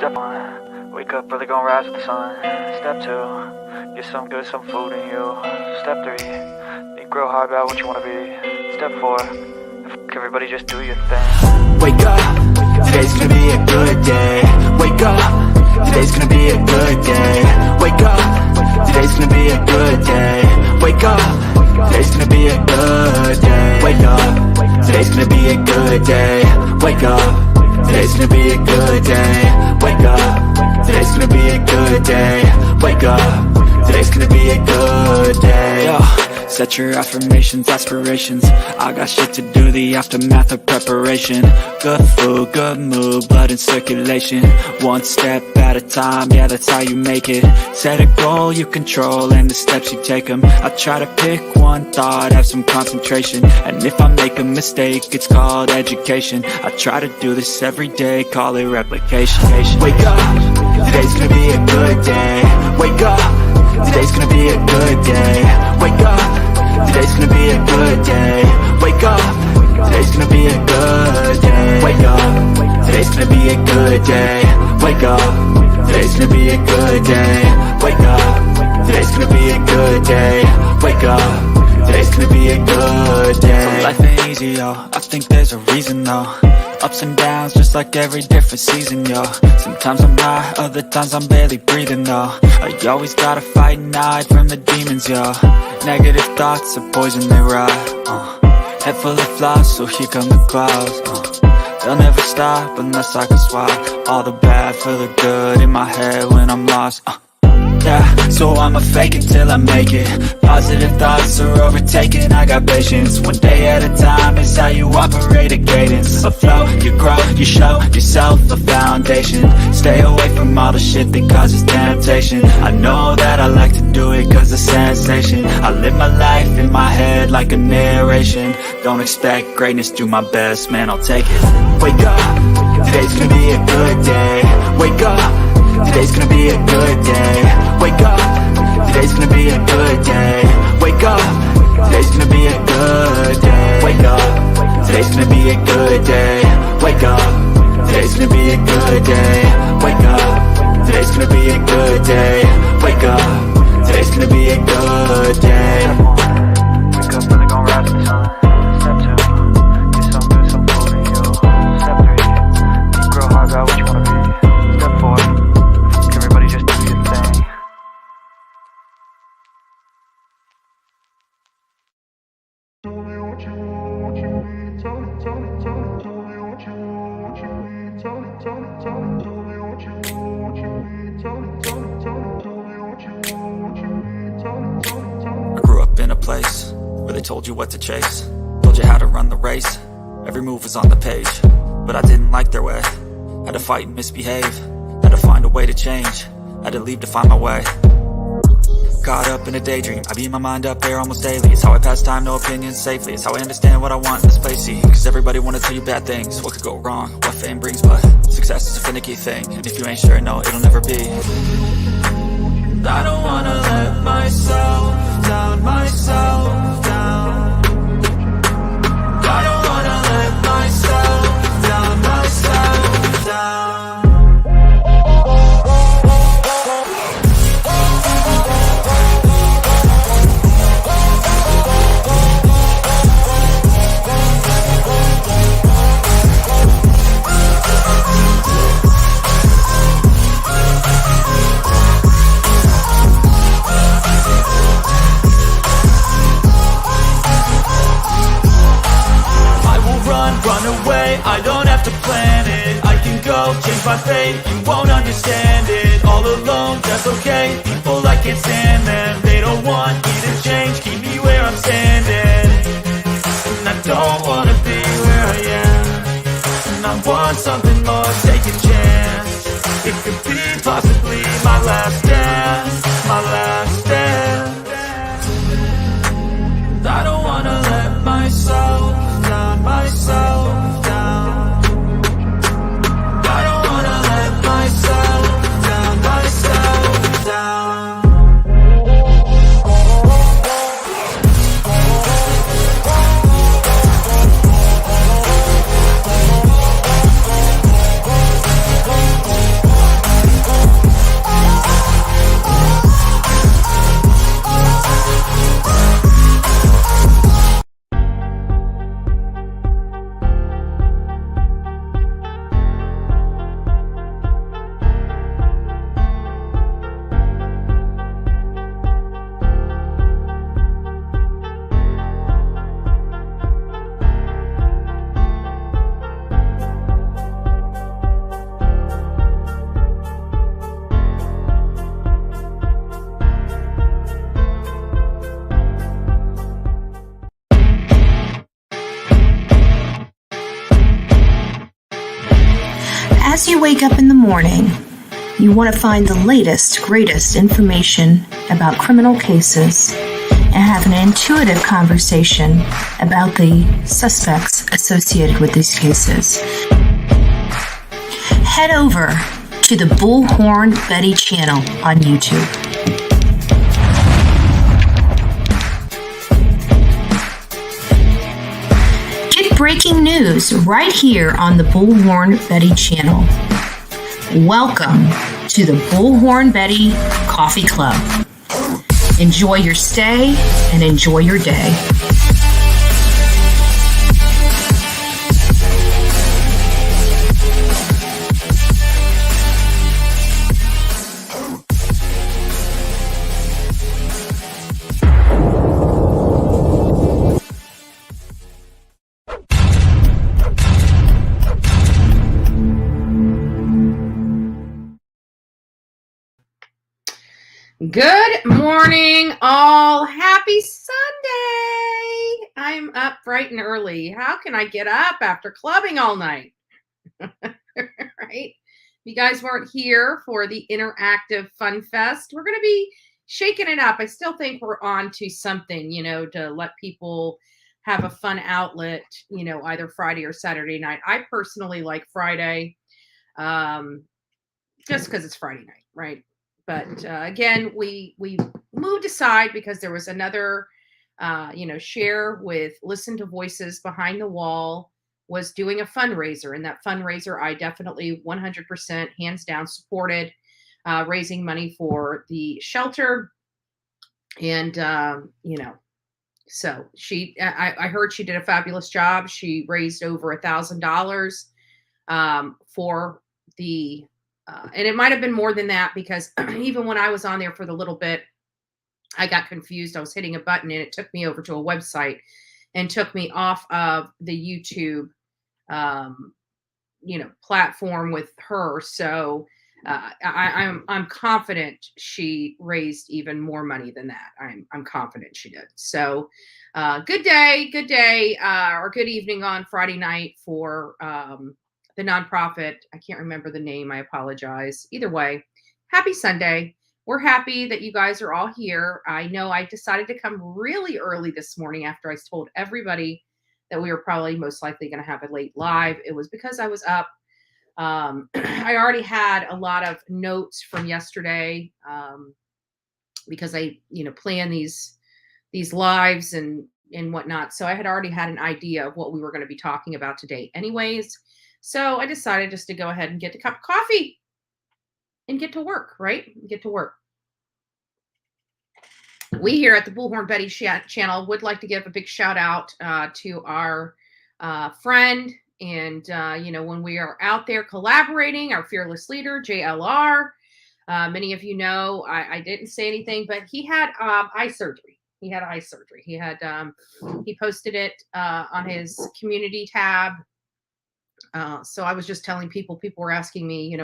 Step 1, wake up early, gonna rise with the sun. Step 2, get some good, some food in you. Step 3, think real hard about what you wanna be. Step 4, fuck everybody, just do your thing. Wake up, today's gonna be a good day. Wake up, today's gonna be a good day. Wake up, today's gonna be a good day. Wake up, today's gonna be a good day. Wake up, today's gonna be a good day. Wake up, today's gonna be a good day. Wake up, today's gonna be a good day. Wake up, today's gonna be a good day. Yo, set your affirmations, aspirations. I got shit to do, the aftermath of preparation. Good food, good mood, blood in circulation. One step at a time, yeah, that's how you make it. Set a goal you control and the steps you take them. I try to pick one thought, have some concentration. And if I make a mistake, it's called education. I try to do this every day, call it replication. Wake up, today's gonna be a good day. Wake up, today's gonna be a good day. Wake up, today's gonna be a good day. Wake up, today's gonna be a good day. Wake up, today's gonna be a good day. Wake up, today's gonna be a good day. Wake up, today's gonna be a good day. Wake up, today's gonna be a good day. So life ain't easy, yo, I think there's a reason though. Ups and downs, just like every different season, yo. Sometimes I'm high, other times I'm barely breathing, though. I always gotta fight and hide from the demons, yo. Negative thoughts are poison, they rot. Head full of flies, so here come the clouds. They'll never stop unless I can swap all the bad for the good in my head when I'm lost. Yeah, so I'ma fake it till I make it. Positive thoughts are overtaken, I got patience. One day at a time is how you operate a cadence. A flow, you grow, you show yourself a foundation. Stay away from all the shit that causes temptation. I know that I like to do it cause it's sensation. I live my life in my head like a narration. Don't expect greatness, do my best, man, I'll take it. Wake up, today's gonna be a good day. Wake up, today's gonna be a good day. Wake up, today's gonna be a good day. Wake up, today's gonna be a good day. Wake up, today's gonna be a good day. Wake up, today's gonna be a good day. Wake up, today's gonna be a good day. Wake up, today's gonna be a good day. Wake up early, gonna rise with the sun. Step 2, get some good, some food in you. Step 3, think real hard about what you wanna be. Step 4, everybody just do your thing. I grew up in a place where they told you what to chase, told you how to run the race. Every move was on the page, but I didn't like their way. Had to fight and misbehave, had to find a way to change, had to leave to find my way. Caught up in a daydream, I beat my mind up there almost daily. It's how I pass time, no opinions safely. It's how I understand what I want in this place, see. Cause everybody wanna tell you bad things, what could go wrong, what fame brings. But success is a finicky thing, and if you ain't sure, no, it'll never be. I don't wanna let myself down, myself down. I don't wanna let myself down, myself down. Run away, I don't have to plan it. I can go, change my fate, you won't understand it. All alone, that's okay, people I can't stand them. They don't want me to change, keep me where I'm standing. And I don't wanna be where I am, and I want something more, take a chance. It could be possibly my last dance, my last dance. I don't wanna let myself down, myself down. I don't wanna let myself down, myself down. As you wake up in the morning, you want to find the latest, greatest information about criminal cases and have an intuitive conversation about the suspects associated with these cases. Head over to the Bullhorn Betty channel on YouTube. Get breaking news right here on the Bullhorn Betty channel. Welcome to the Bullhorn Betty Coffee Club. Enjoy your stay and enjoy your day. Good morning, all. Happy Sunday. I'm up bright and early. How can I get up after clubbing all night? Right? You guys weren't here for the interactive fun fest. We're going to be shaking it up. I still think we're on to something, to let people have a fun outlet, either Friday or Saturday night. I personally like Friday, just because it's Friday night, right? But again, we moved aside because there was another, share with Listen to Voices Behind the Wall was doing a fundraiser. And that fundraiser, I definitely 100% hands down supported, raising money for the shelter. And, so I heard she did a fabulous job. She raised over $1,000 for the and it might have been more than that because even when I was on there for the little bit, I got confused. I was hitting a button and it took me over to a website and took me off of the YouTube, platform with her. So I'm confident she raised even more money than that. I'm confident she did. So good day or good evening on Friday night for the nonprofit. I can't remember the name. I apologize. Either way, happy Sunday. We're happy that you guys are all here. I know I decided to come really early this morning after I told everybody that we were probably most likely going to have a late live. It was because I was up. I already had a lot of notes from yesterday because I, plan these lives and whatnot. So I had already had an idea of what we were going to be talking about today anyways. So I decided just to go ahead and get a cup of coffee and get to work, right? Get to work. We here at the Bullhorn Betty channel would like to give a big shout out to our friend. And, when we are out there collaborating, our fearless leader, JLR, many of you know, I didn't say anything, but he had eye surgery. He had, he posted it on his community tab. So I was just telling people were asking me,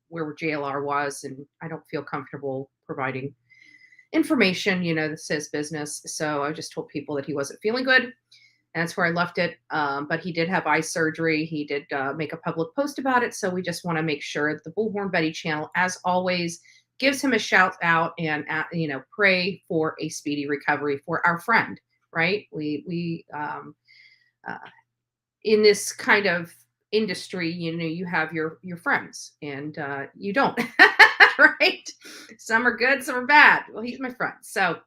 where JLR was, and I don't feel comfortable providing information, that says business. So I just told people that he wasn't feeling good. And that's where I left it. But he did have eye surgery. He did make a public post about it. So we just want to make sure that the Bullhorn Betty channel, as always, gives him a shout out and, pray for a speedy recovery for our friend, right? We in this kind of industry, you have your friends and you don't, right? Some are good, some are bad. Well, he's my friend. So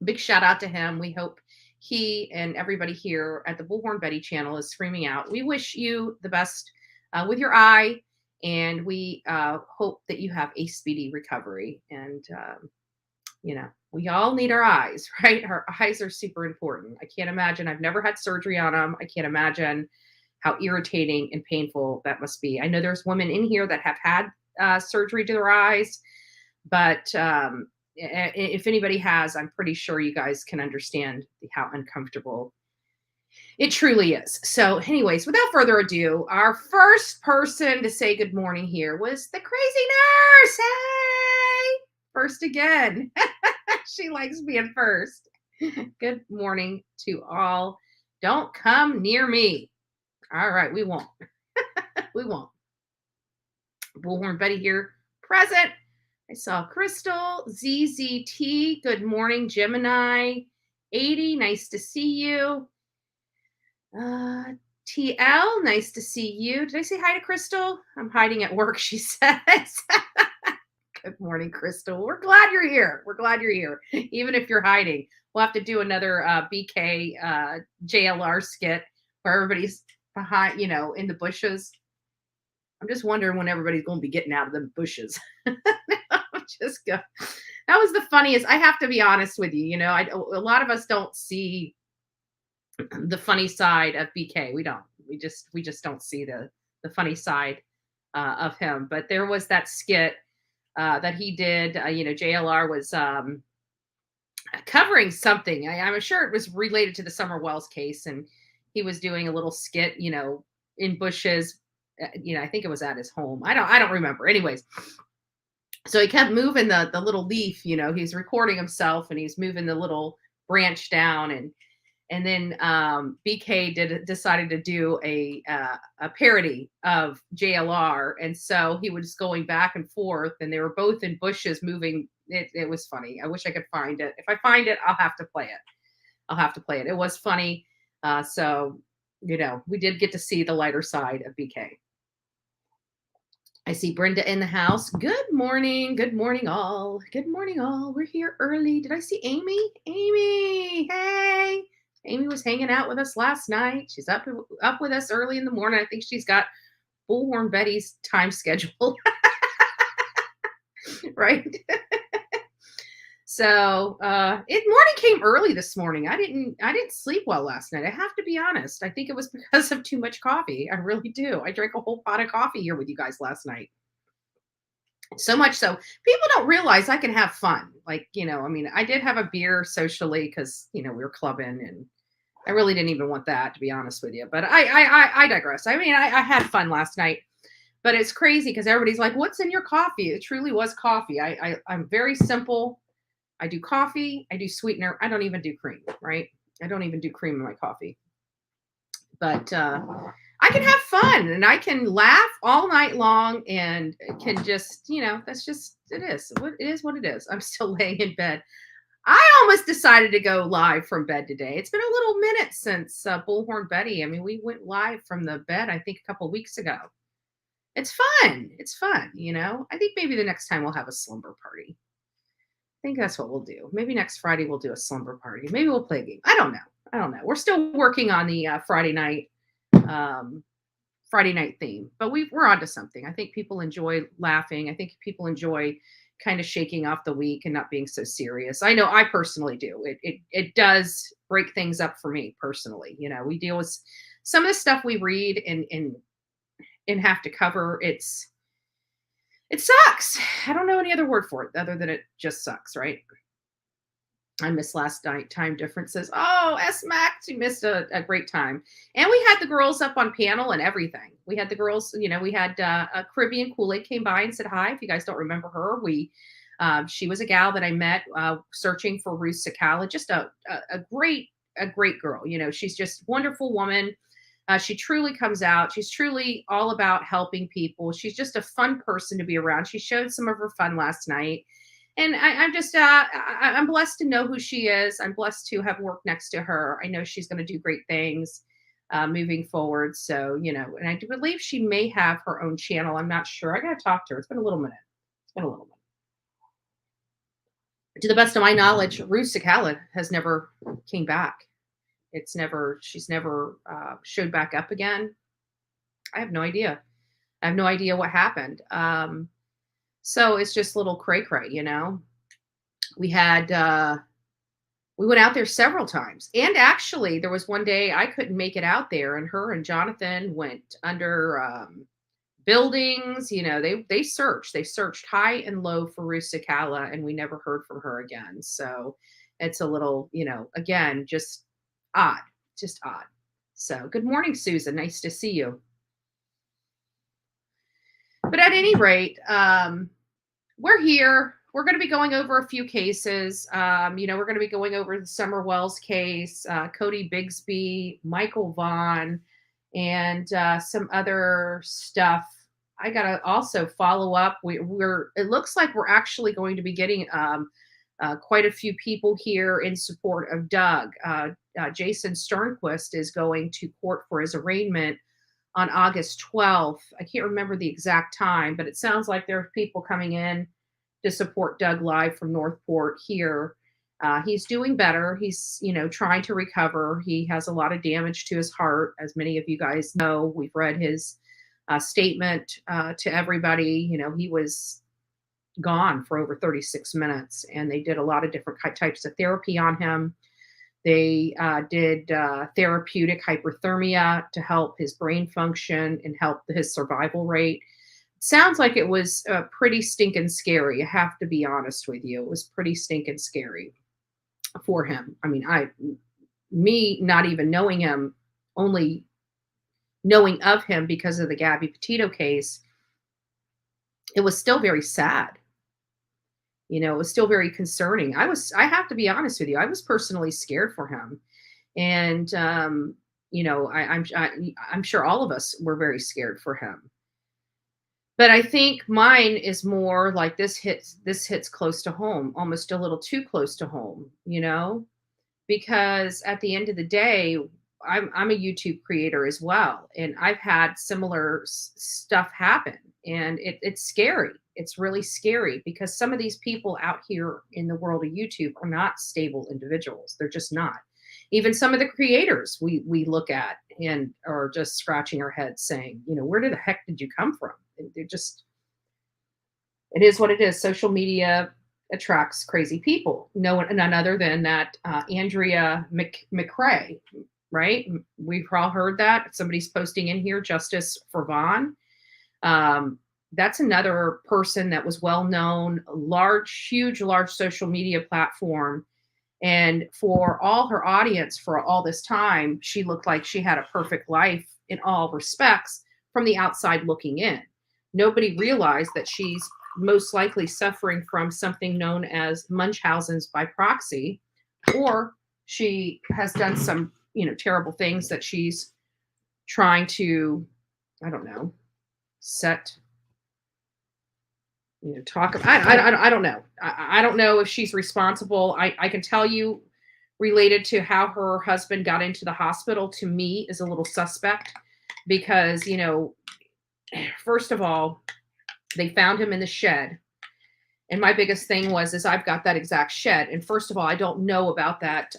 big shout out to him. We hope he and everybody here at the Bullhorn Betty channel is screaming out. We wish you the best with your eye, and we hope that you have a speedy recovery. And, we all need our eyes, right? Our eyes are super important. I can't imagine. I've never had surgery on them. I can't imagine how irritating and painful that must be. I know there's women in here that have had surgery to their eyes, but if anybody has, I'm pretty sure you guys can understand how uncomfortable it truly is. So anyways, without further ado, our first person to say good morning here was the crazy nurse. Hey, first again. She likes being first. Good morning to all. Don't come near me. All right, we won't. We won't. Bullhorn Betty here, present. I saw Crystal, ZZT, good morning, Gemini, 80, nice to see you. TL, nice to see you. Did I say hi to Crystal? I'm hiding at work, she says. Good morning, Crystal. We're glad you're here. We're glad you're here, even if you're hiding. We'll have to do another BK JLR skit where everybody's behind, in the bushes. I'm just wondering when everybody's going to be getting out of the bushes. Just go. That was the funniest. I have to be honest with you. A lot of us don't see the funny side of BK. We don't. We just don't see the funny side of him. But there was that skit that he did. JLR was covering something. I'm sure it was related to the Summer Wells case, and he was doing a little skit, in bushes. I think it was at his home. I don't remember. Anyways, so he kept moving the little leaf. He's recording himself, and he's moving the little branch down, and then BK decided to do a parody of JLR, and so he was going back and forth, and they were both in bushes moving. It was funny. I wish I could find it. If I find it, I'll have to play it. It was funny. So we did get to see the lighter side of BK. I see Brenda in the house. Good morning. Good morning, all. Good morning, all. We're here early. Did I see Amy? Amy, hey. Amy was hanging out with us last night. She's up with us early in the morning. I think she's got Bullhorn Betty's time schedule. Right? So morning came early this morning. I didn't sleep well last night. I have to be honest. I think it was because of too much coffee. I really do. I drank a whole pot of coffee here with you guys last night. So much so people don't realize I can have fun. Like, I did have a beer socially because, we were clubbing, and I really didn't even want that, to be honest with you. But I digress. I had fun last night, but it's crazy because everybody's like, what's in your coffee? It truly was coffee. I'm very simple. I do coffee. I do sweetener. I don't even do cream, right? I don't even do cream in my coffee. But I can have fun, and I can laugh all night long, and can just, that's just, it is what it is. I'm still laying in bed. I almost decided to go live from bed today. It's been a little minute since Bullhorn Betty. We went live from the bed, I think, a couple weeks ago. It's fun. It's fun, I think maybe the next time we'll have a slumber party. I think that's what we'll do. Maybe next Friday we'll do a slumber party. Maybe we'll play a game. I don't know. We're still working on the Friday night theme, but we're onto something. I think people enjoy laughing. I think people enjoy kind of shaking off the week and not being so serious. I know I personally do. It does break things up for me personally. We deal with some of the stuff we read and have to cover. It sucks. I don't know any other word for it other than it just sucks, right? I missed last night. Time differences. Oh, S-Max, you missed a great time. And we had the girls up on panel and everything. We had the girls, we had a Caribbean Kool-Aid came by and said hi. If you guys don't remember her, she was a gal that I met searching for Ruth Sakala. Just a great girl. She's just a wonderful woman. She truly comes out. She's truly all about helping people. She's just a fun person to be around. She showed some of her fun last night. And I'm blessed to know who she is. I'm blessed to have worked next to her. I know she's going to do great things moving forward. So, and I do believe she may have her own channel. I'm not sure. I got to talk to her. It's been a little minute. To the best of my knowledge, Ruth Sakala has never came back. She's never showed back up again. I have no idea. What happened. So it's just a little cray-cray, We went out there several times. And actually, there was one day I couldn't make it out there, and her and Jonathan went under buildings. They searched. They searched high and low for Ruth Sakala, and we never heard from her again. So it's a little, again, just odd. So good morning, Susan. Nice to see you. But at any rate, we're here. We're going to be going over a few cases. We're going to be going over the Summer Wells case, Codi Bigsby, Michael Vaughan, and some other stuff I gotta also follow up. It looks like we're actually going to be getting quite a few people here in support of Doug. Jason Sternquist is going to court for his arraignment on August 12th. I can't remember the exact time, but it sounds like there are people coming in to support Doug live from Northport here. He's doing better. He's, trying to recover. He has a lot of damage to his heart, as many of you guys know. We've read his statement to everybody. He was gone for over 36 minutes, and they did a lot of different types of therapy on him. They did therapeutic hyperthermia to help his brain function and help his survival rate. Sounds like it was pretty stinking scary. I have to be honest with you. It was pretty stinking scary for him. I mean, me not even knowing him, only knowing of him because of the Gabby Petito case, it was still very sad. It was still very concerning. I have to be honest with you, I was personally scared for him. And, I'm sure all of us were very scared for him. But I think mine is more like this hits close to home, almost a little too close to home, because at the end of the day, I'm a YouTube creator as well. And I've had similar stuff happen, and it's scary. It's really scary because some of these people out here in the world of YouTube are not stable individuals. They're just not. Even some of the creators we look at and are just scratching our heads saying, where the heck did you come from? They're just, it is what it is. Social media attracts crazy people. None other than that Andrea McRae, right? We've all heard that. Somebody's posting in here, justice for Vaughan. That's another person that was well known, large social media platform. And for all her audience for all this time, she looked like she had a perfect life in all respects from the outside looking in. Nobody realized that she's most likely suffering from something known as Munchausen's by proxy, or she has done some, terrible things that she's trying to, I don't know, talk about. I don't know. I don't know if she's responsible. I can tell you, related to how her husband got into the hospital, to me is a little suspect because, first of all, they found him in the shed. And my biggest thing is I've got that exact shed. And first of all, I don't know about that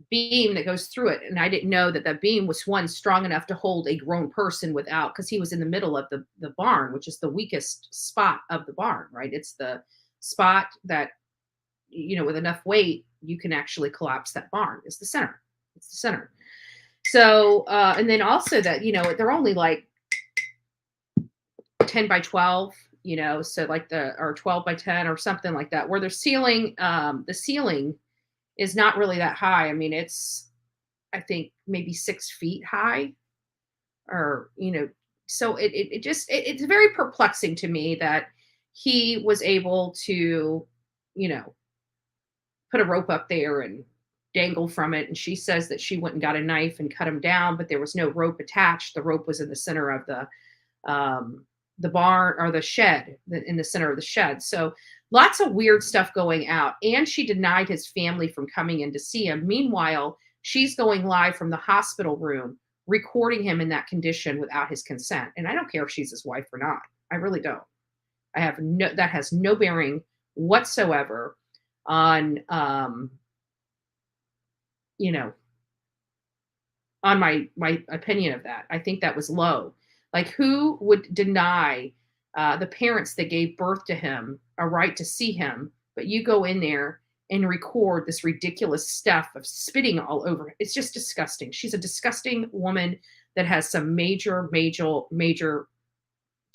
beam that goes through it. And I didn't know that beam was strong enough to hold a grown person without, because he was in the middle of the barn, which is the weakest spot of the barn, right? It's the spot that, with enough weight, you can actually collapse that barn. It's the center. So, and then also that, they're only like 10 by 12, so like or 12 by 10 or something like that, where the ceiling is not really that high. I mean, it's, I think maybe 6 feet high, or, so it's very perplexing to me that he was able to, put a rope up there and dangle from it. And she says that she went and got a knife and cut him down, but there was no rope attached. The rope was in the center of the barn, or the shed, in the center of the shed. So lots of weird stuff going out. And she denied his family from coming in to see him. Meanwhile, she's going live from the hospital room, recording him in that condition without his consent. And I don't care if she's his wife or not. I really don't. That has no bearing whatsoever on, on my opinion of that. I think that was low. Like, who would deny the parents that gave birth to him a right to see him, but you go in there and record this ridiculous stuff of spitting all over? It's just disgusting. She's a disgusting woman that has some major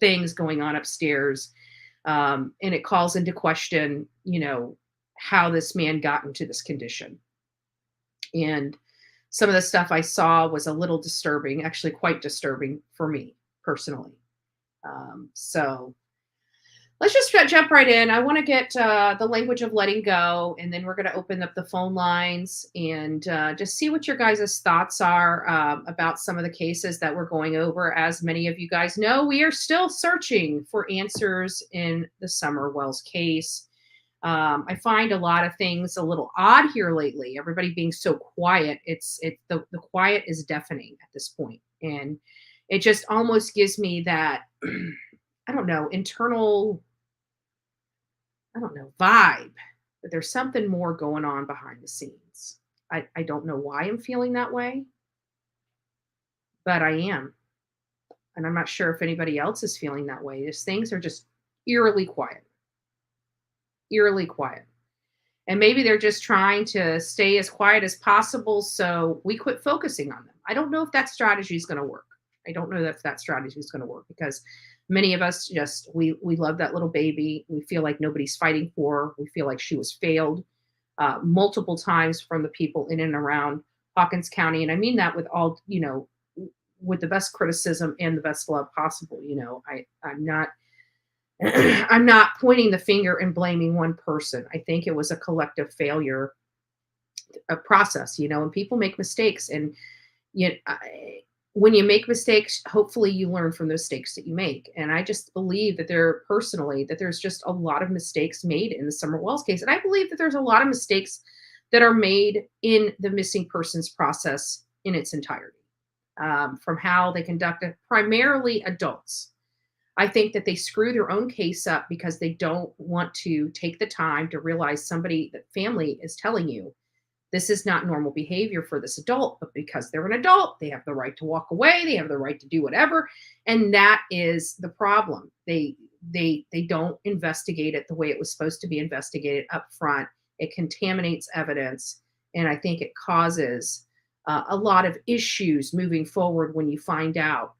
things going on upstairs. And it calls into question, how this man got into this condition. And some of the stuff I saw was a little disturbing, actually quite disturbing for me personally. So let's just jump right in. I want to get the language of letting go, and then we're going to open up the phone lines and just see what your guys' thoughts are about some of the cases that we're going over. As many of you guys know, we are still searching for answers in the Summer Wells case. I find a lot of things a little odd here lately. Everybody being so quiet. The quiet is deafening at this point, and it just almost gives me that I don't know, internal, I don't know, vibe that there's something more going on behind the scenes. I don't know why I'm feeling that way, but I am. And I'm not sure if anybody else is feeling that way. These things are just eerily quiet. Eerily quiet. And maybe they're just trying to stay as quiet as possible so we quit focusing on them. I don't know if that strategy is going to work. I don't know if that strategy is going to work because many of us just, we love that little baby. We feel like nobody's fighting for her. We feel like she was failed multiple times from the people in and around Hawkins County. And I mean that with all, with the best criticism and the best love possible. I'm not I'm not pointing the finger and blaming one person. I think it was a collective failure process, and people make mistakes. And when you make mistakes, hopefully you learn from those mistakes that you make. And I just believe that there's just a lot of mistakes made in the Summer Wells case. And I believe that there's a lot of mistakes that are made in the missing persons process in its entirety, from how they conduct it, primarily adults. I think that they screw their own case up because they don't want to take the time to realize that family is telling you this is not normal behavior for this adult, but because they're an adult, they have the right to walk away. They have the right to do whatever. And that is the problem. They don't investigate it the way it was supposed to be investigated up front. It contaminates evidence. And I think it causes a lot of issues moving forward when you find out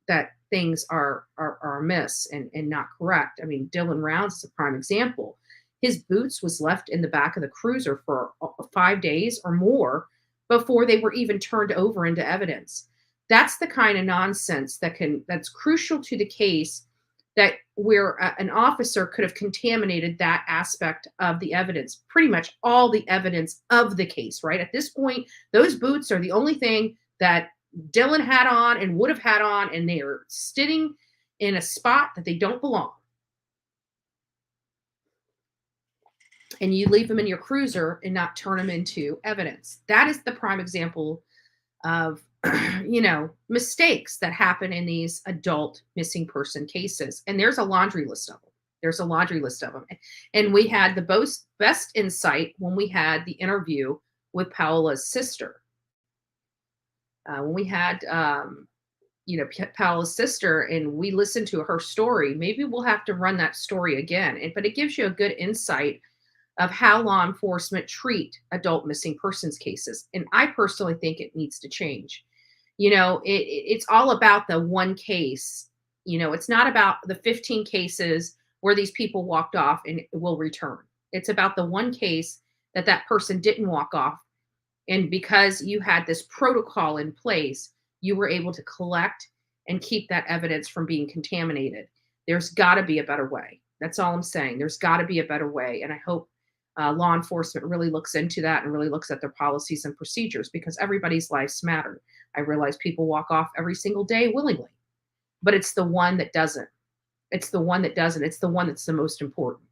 that things are amiss and not correct. I mean, Dylan Rounds is a prime example. His boots was left in the back of the cruiser for 5 days or more before they were even turned over into evidence. That's the kind of nonsense that's crucial to the case, that where an officer could have contaminated that aspect of the evidence, pretty much all the evidence of the case, right? At this point, those boots are the only thing that Dylan had on and would have had on, and they are sitting in a spot that they don't belong. And you leave them in your cruiser and not turn them into evidence. That is the prime example of, mistakes that happen in these adult missing person cases. And there's a laundry list of them. And we had the best insight when we had the interview with Paola's sister. When we had, Paola's sister, and we listened to her story, maybe we'll have to run that story again. But it gives you a good insight of how law enforcement treat adult missing persons cases. And I personally think it needs to change. It's all about the one case. It's not about the 15 cases where these people walked off and will return. It's about the one case that person didn't walk off. And because you had this protocol in place, you were able to collect and keep that evidence from being contaminated. There's got to be a better way. That's all I'm saying. There's got to be a better way. And I hope law enforcement really looks into that and really looks at their policies and procedures, because everybody's lives matter. I realize people walk off every single day willingly, but it's the one that doesn't. It's the one that's the most important,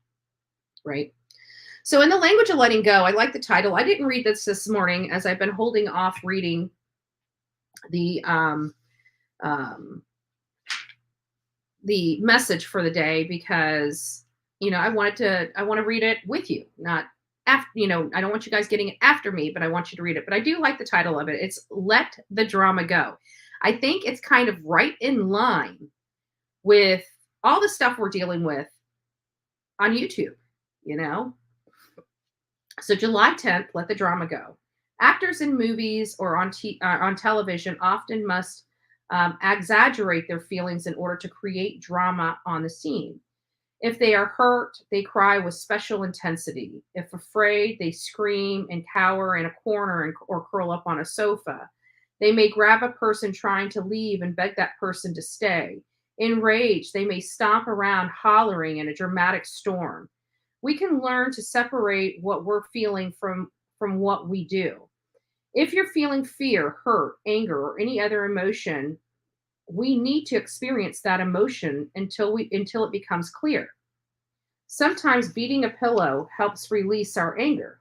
right? So in the language of letting go, I like the title. I didn't read this morning, as I've been holding off reading the message for the day, because I want to read it with you, not after. I don't want you guys getting it after me, but I want you to read it. But I do like the title of it. It's Let the Drama Go. I think it's kind of right in line with all the stuff we're dealing with on YouTube, So July 10th, let the drama go. Actors in movies or on television often must exaggerate their feelings in order to create drama on the scene. If they are hurt, they cry with special intensity. If afraid, they scream and cower in a corner or curl up on a sofa. They may grab a person trying to leave and beg that person to stay. Enraged, they may stomp around hollering in a dramatic storm. We can learn to separate what we're feeling from what we do. If you're feeling fear, hurt, anger, or any other emotion, we need to experience that emotion until it becomes clear. Sometimes beating a pillow helps release our anger.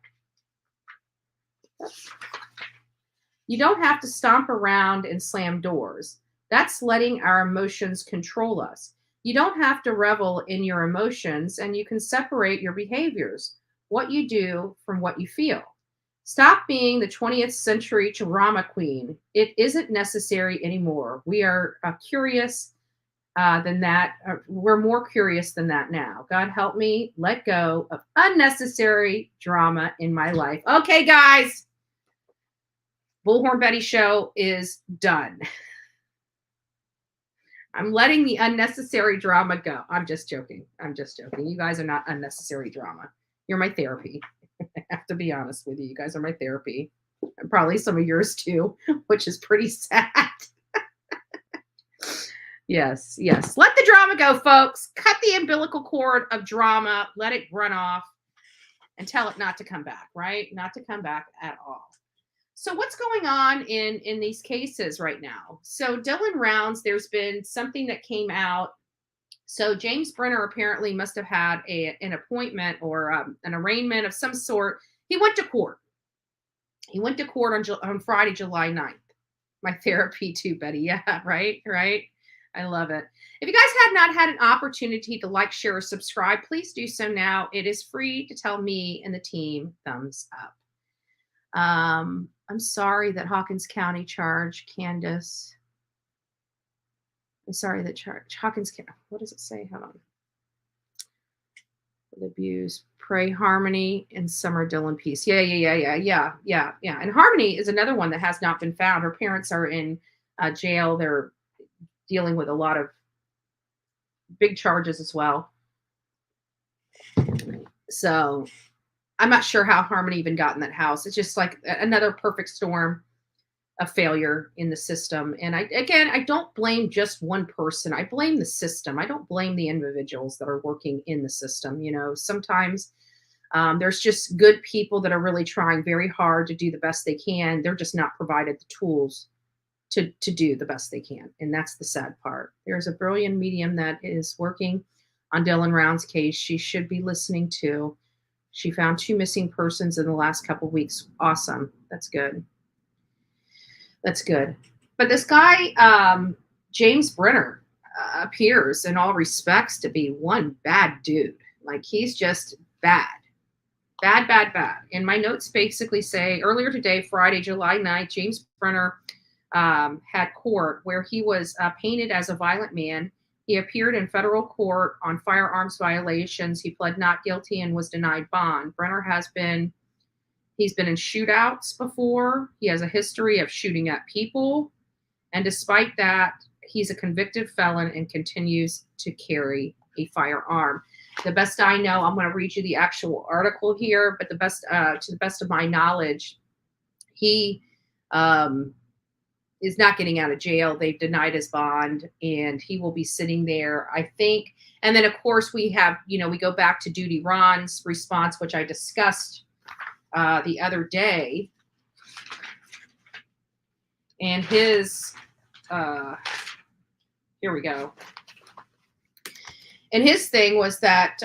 You don't have to stomp around and slam doors. That's letting our emotions control us. You don't have to revel in your emotions, and you can separate your behaviors, what you do from what you feel. Stop being the 20th century drama queen. It isn't necessary anymore. We are curious than that. We're more curious than that now. God help me let go of unnecessary drama in my life. Okay, guys. Bullhorn Betty show is done. I'm letting the unnecessary drama go. I'm just joking. You guys are not unnecessary drama. You're my therapy. I have to be honest with you. You guys are my therapy. And probably some of yours too, which is pretty sad. Yes. Let the drama go, folks. Cut the umbilical cord of drama. Let it run off and tell it not to come back, right? Not to come back at all. So what's going on in these cases right now? So Dylan Rounds, there's been something that came out. So James Brenner apparently must have had an appointment or an arraignment of some sort. He went to court. On Friday, July 9th. My therapy too, Betty. Yeah, right. I love it. If you guys have not had an opportunity to like, share, or subscribe, please do so now. It is free to tell me and the team thumbs up. I'm sorry that Hawkins County charged Candace. I'm sorry that Hawkins County. What does it say? Hold on. With abuse, pray Harmony and Summer Dillon peace. Yeah. And Harmony is another one that has not been found. Her parents are in jail. They're dealing with a lot of big charges as well. So I'm not sure how Harmony even got in that house. It's just like another perfect storm of failure in the system. And I don't blame just one person. I blame the system. I don't blame the individuals that are working in the system. You know, sometimes there's just good people that are really trying very hard to do the best they can. They're just not provided the tools to do the best they can. And that's the sad part. There's a brilliant medium that is working on Dylan Round's case. She should be listening to. She found 2 missing persons in the last couple of weeks. Awesome. That's good. But this guy, James Brenner, appears in all respects to be one bad dude. Like, he's just bad. And my notes basically say earlier today, Friday, July 9th, James Brenner had court where he was painted as a violent man. He appeared in federal court on firearms violations. He pled not guilty and was denied bond. Brenner he's been in shootouts before. He has a history of shooting at people. And despite that, he's a convicted felon and continues to carry a firearm. The best I know, I'm going to read you the actual article here, but to the best of my knowledge, he is not getting out of jail. They've denied his bond, and he will be sitting there, I think. And then, of course, we have, we go back to Duty Ron's response, which I discussed the other day. And his, here we go. And his thing was that,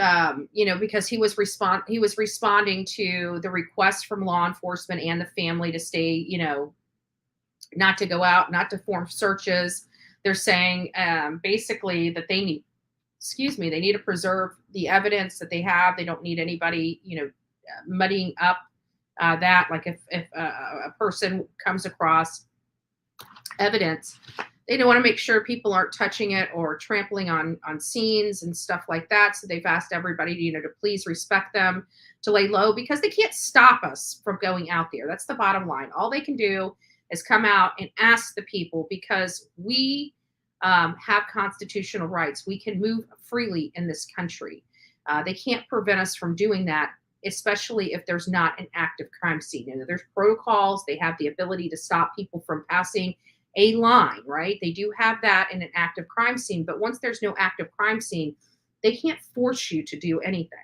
because he was responding to the request from law enforcement and the family to stay, not to go out, not to form searches. They're saying basically that they need to preserve the evidence that they have. They don't need anybody, muddying up that. Like if a person comes across evidence, they don't want to make sure people aren't touching it or trampling on scenes and stuff like that. So they've asked everybody, to please respect them, to lay low, because they can't stop us from going out there. That's the bottom line. All they can do is come out and ask the people, because we have constitutional rights. We can move freely in this country. They can't prevent us from doing that, especially if there's not an active crime scene. There's protocols. They have the ability to stop people from passing a line, right? They do have that in an active crime scene, but once there's no active crime scene, they can't force you to do anything.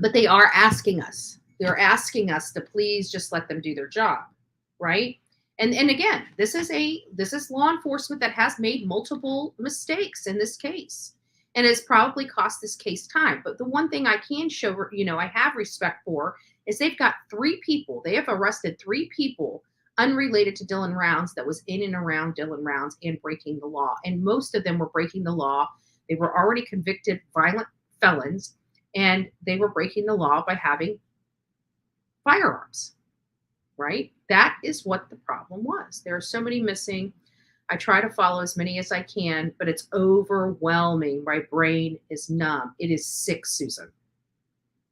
But they are asking us. They're asking us to please just let them do their job, right? And again, this is law enforcement that has made multiple mistakes in this case, and it's probably cost this case time. But the one thing I can show, I have respect for is they've got 3 people. They have arrested 3 people unrelated to Dylan Rounds that was in and around Dylan Rounds and breaking the law. And most of them were breaking the law. They were already convicted violent felons, and they were breaking the law by having firearms, right? That is what the problem was. There are so many missing. I try to follow as many as I can, but it's overwhelming. My brain is numb. It is sick, Susan.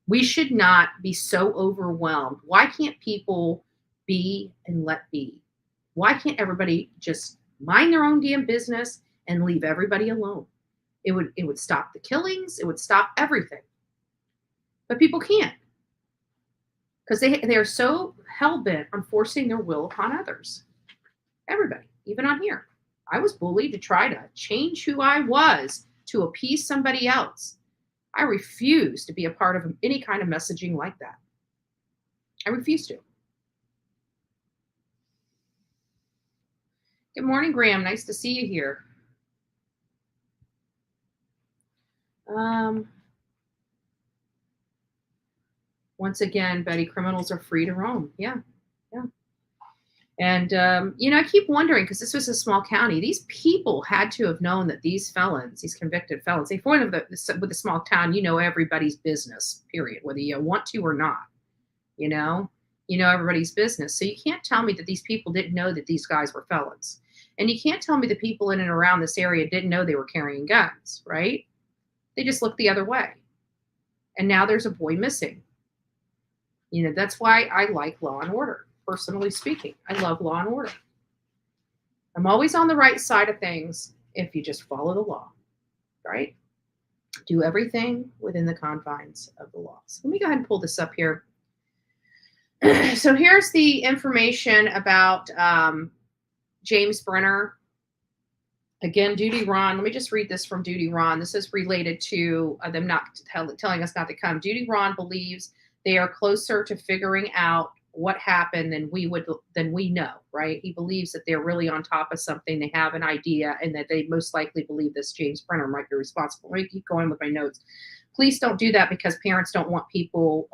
We should not be so overwhelmed. Why can't people be and let be? Why can't everybody just mind their own damn business and leave everybody alone? It would stop the killings. It would stop everything. But people can't, because they are so hell-bent on forcing their will upon others. Everybody, even on here. I was bullied to try to change who I was to appease somebody else. I refuse to be a part of any kind of messaging like that. I refuse to. Good morning, Graham. Nice to see you here. Once again, Betty, criminals are free to roam. Yeah. And, I keep wondering, because this was a small county, these people had to have known that these felons, these convicted felons, they point with a small town, everybody's business, period, whether you want to or not, everybody's business. So you can't tell me that these people didn't know that these guys were felons. And you can't tell me the people in and around this area didn't know they were carrying guns, right? They just looked the other way. And now there's a boy missing. That's why I like law and order. Personally speaking, I love law and order. I'm always on the right side of things if you just follow the law, right? Do everything within the confines of the law. So let me go ahead and pull this up here. So here's the information about James Brenner. Again, Duty Ron. Let me just read this from Duty Ron. This is related to them not telling us not to come. Duty Ron believes they are closer to figuring out what happened than we know, right? He believes that they're really on top of something. They have an idea, and that they most likely believe this James Brenner might be responsible. Let me keep going with my notes. Please don't do that, because parents don't want people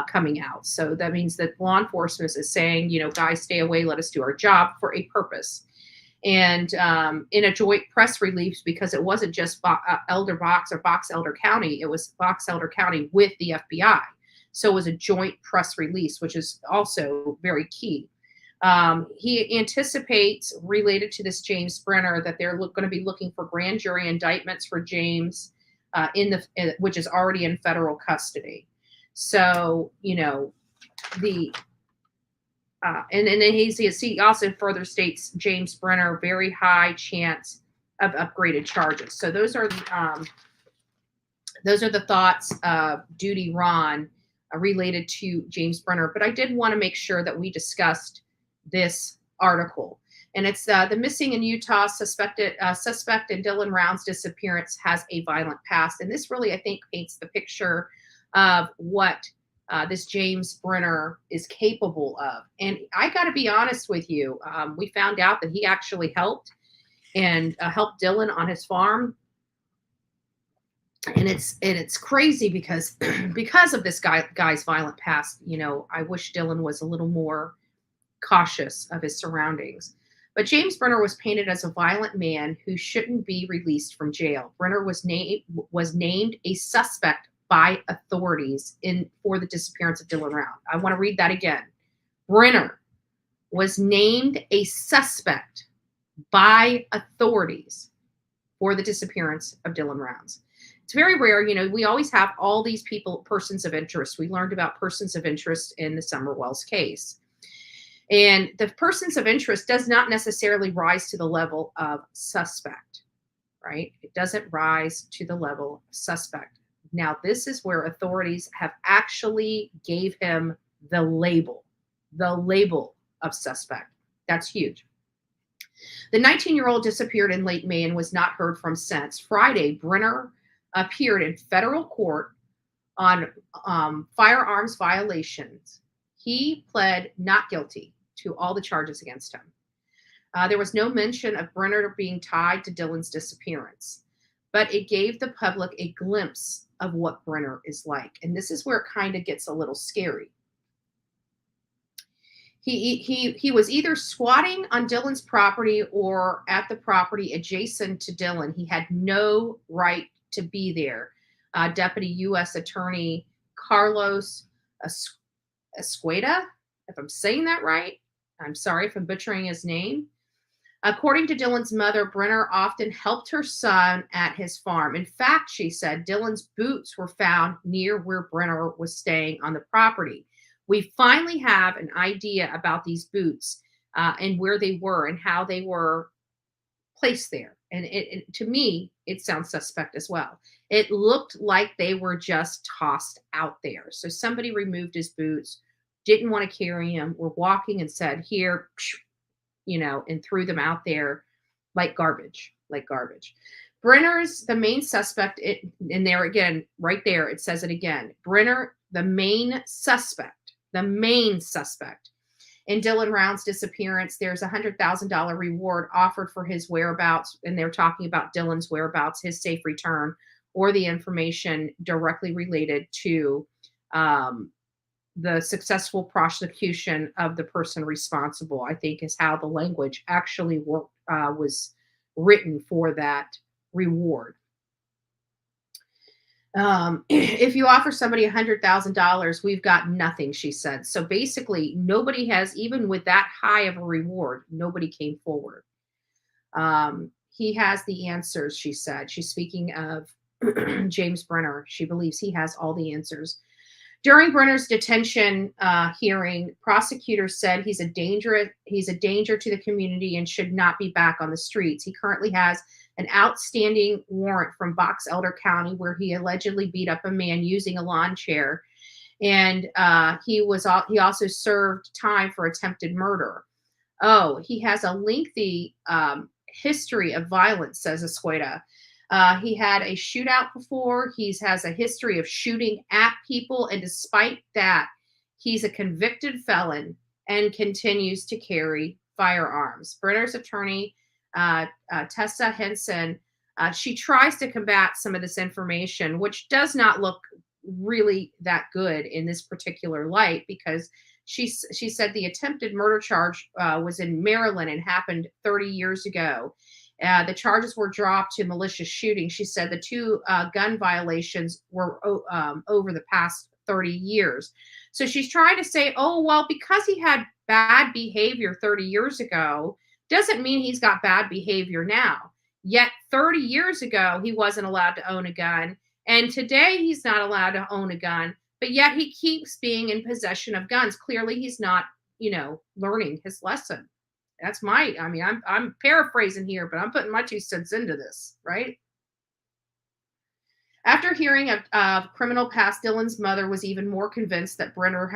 coming out. So that means that law enforcement is saying, guys, stay away. Let us do our job for a purpose. And in a joint press release, because it wasn't just Elder Box or Box Elder County, it was Box Elder County with the FBI. So it was a joint press release, which is also very key. He anticipates, related to this James Brenner, that they're going to be looking for grand jury indictments for James, which is already in federal custody. So, and then he also further states James Brenner, very high chance of upgraded charges. So those are the thoughts of Duty Ron related to James Brenner. But I did want to make sure that we discussed this article. And it's the missing in Utah suspect in Dylan Rounds' disappearance has a violent past. And this really, I think, paints the picture of what this James Brenner is capable of. And I got to be honest with you. We found out that he actually helped Dylan on his farm. And it's crazy because of this guy's violent past. I wish Dylan was a little more cautious of his surroundings. But James Brenner was painted as a violent man who shouldn't be released from jail. Brenner was named a suspect by authorities for the disappearance of Dylan Round. I want to read that again. Brenner was named a suspect by authorities for the disappearance of Dylan Rounds. It's very rare. We always have all these persons of interest. We learned about persons of interest in the Summer Wells case. And the persons of interest does not necessarily rise to the level of suspect, right? It doesn't rise to the level of suspect. Now, this is where authorities have actually gave him the label. the label of suspect. That's huge. The 19-year-old disappeared in late May and was not heard from since. Friday, Brenner appeared in federal court on firearms violations. He pled not guilty to all the charges against him. There was no mention of Brenner being tied to Dylan's disappearance, but it gave the public a glimpse of what Brenner is like. And this is where it kind of gets a little scary. He was either squatting on Dylan's property or at the property adjacent to Dylan. He had no right to be there. Deputy U.S. Attorney Carlos Escueda, if I'm saying that right, I'm sorry if I'm butchering his name. According to Dylan's mother, Brenner often helped her son at his farm. In fact, she said Dylan's boots were found near where Brenner was staying on the property. We finally have an idea about these boots and where they were and how they were placed there. And to me, it sounds suspect as well. It looked like they were just tossed out there. So somebody removed his boots, didn't want to carry him, were walking and said, here, and threw them out there like garbage. Brenner's the main suspect. And there again, right there, it says it again. Brenner, the main suspect in Dylan Round's disappearance. There's a $100,000 reward offered for his whereabouts. And they're talking about Dylan's whereabouts, his safe return, or the information directly related to the successful prosecution of the person responsible, I think is how the language actually was written for that reward. If you offer somebody $100,000, we've got nothing, she said. So basically, nobody has, even with that high of a reward, nobody came forward. He has the answers, she said. She's speaking of James Brenner. She believes he has all the answers. During Brenner's detention hearing, prosecutors said he's a danger to the community and should not be back on the streets. He currently has an outstanding warrant from Box Elder County where he allegedly beat up a man using a lawn chair. And he also served time for attempted murder. Oh, he has a lengthy history of violence, says Escueda. He had a shootout before. He has a history of shooting at people. And despite that, he's a convicted felon and continues to carry firearms. Brenner's attorney, Tessa Henson, she tries to combat some of this information, which does not look really that good in this particular light, because she said the attempted murder charge was in Maryland and happened 30 years ago. The charges were dropped to malicious shooting. She said the two gun violations were over the past 30 years. So she's trying to say, oh, well, because he had bad behavior 30 years ago, doesn't mean he's got bad behavior now. Yet 30 years ago, he wasn't allowed to own a gun. And today he's not allowed to own a gun, but yet he keeps being in possession of guns. Clearly he's not, learning his lesson. That's I'm paraphrasing here, but I'm putting my 2 cents into this, right? After hearing of criminal past, Dylan's mother was even more convinced that Brenner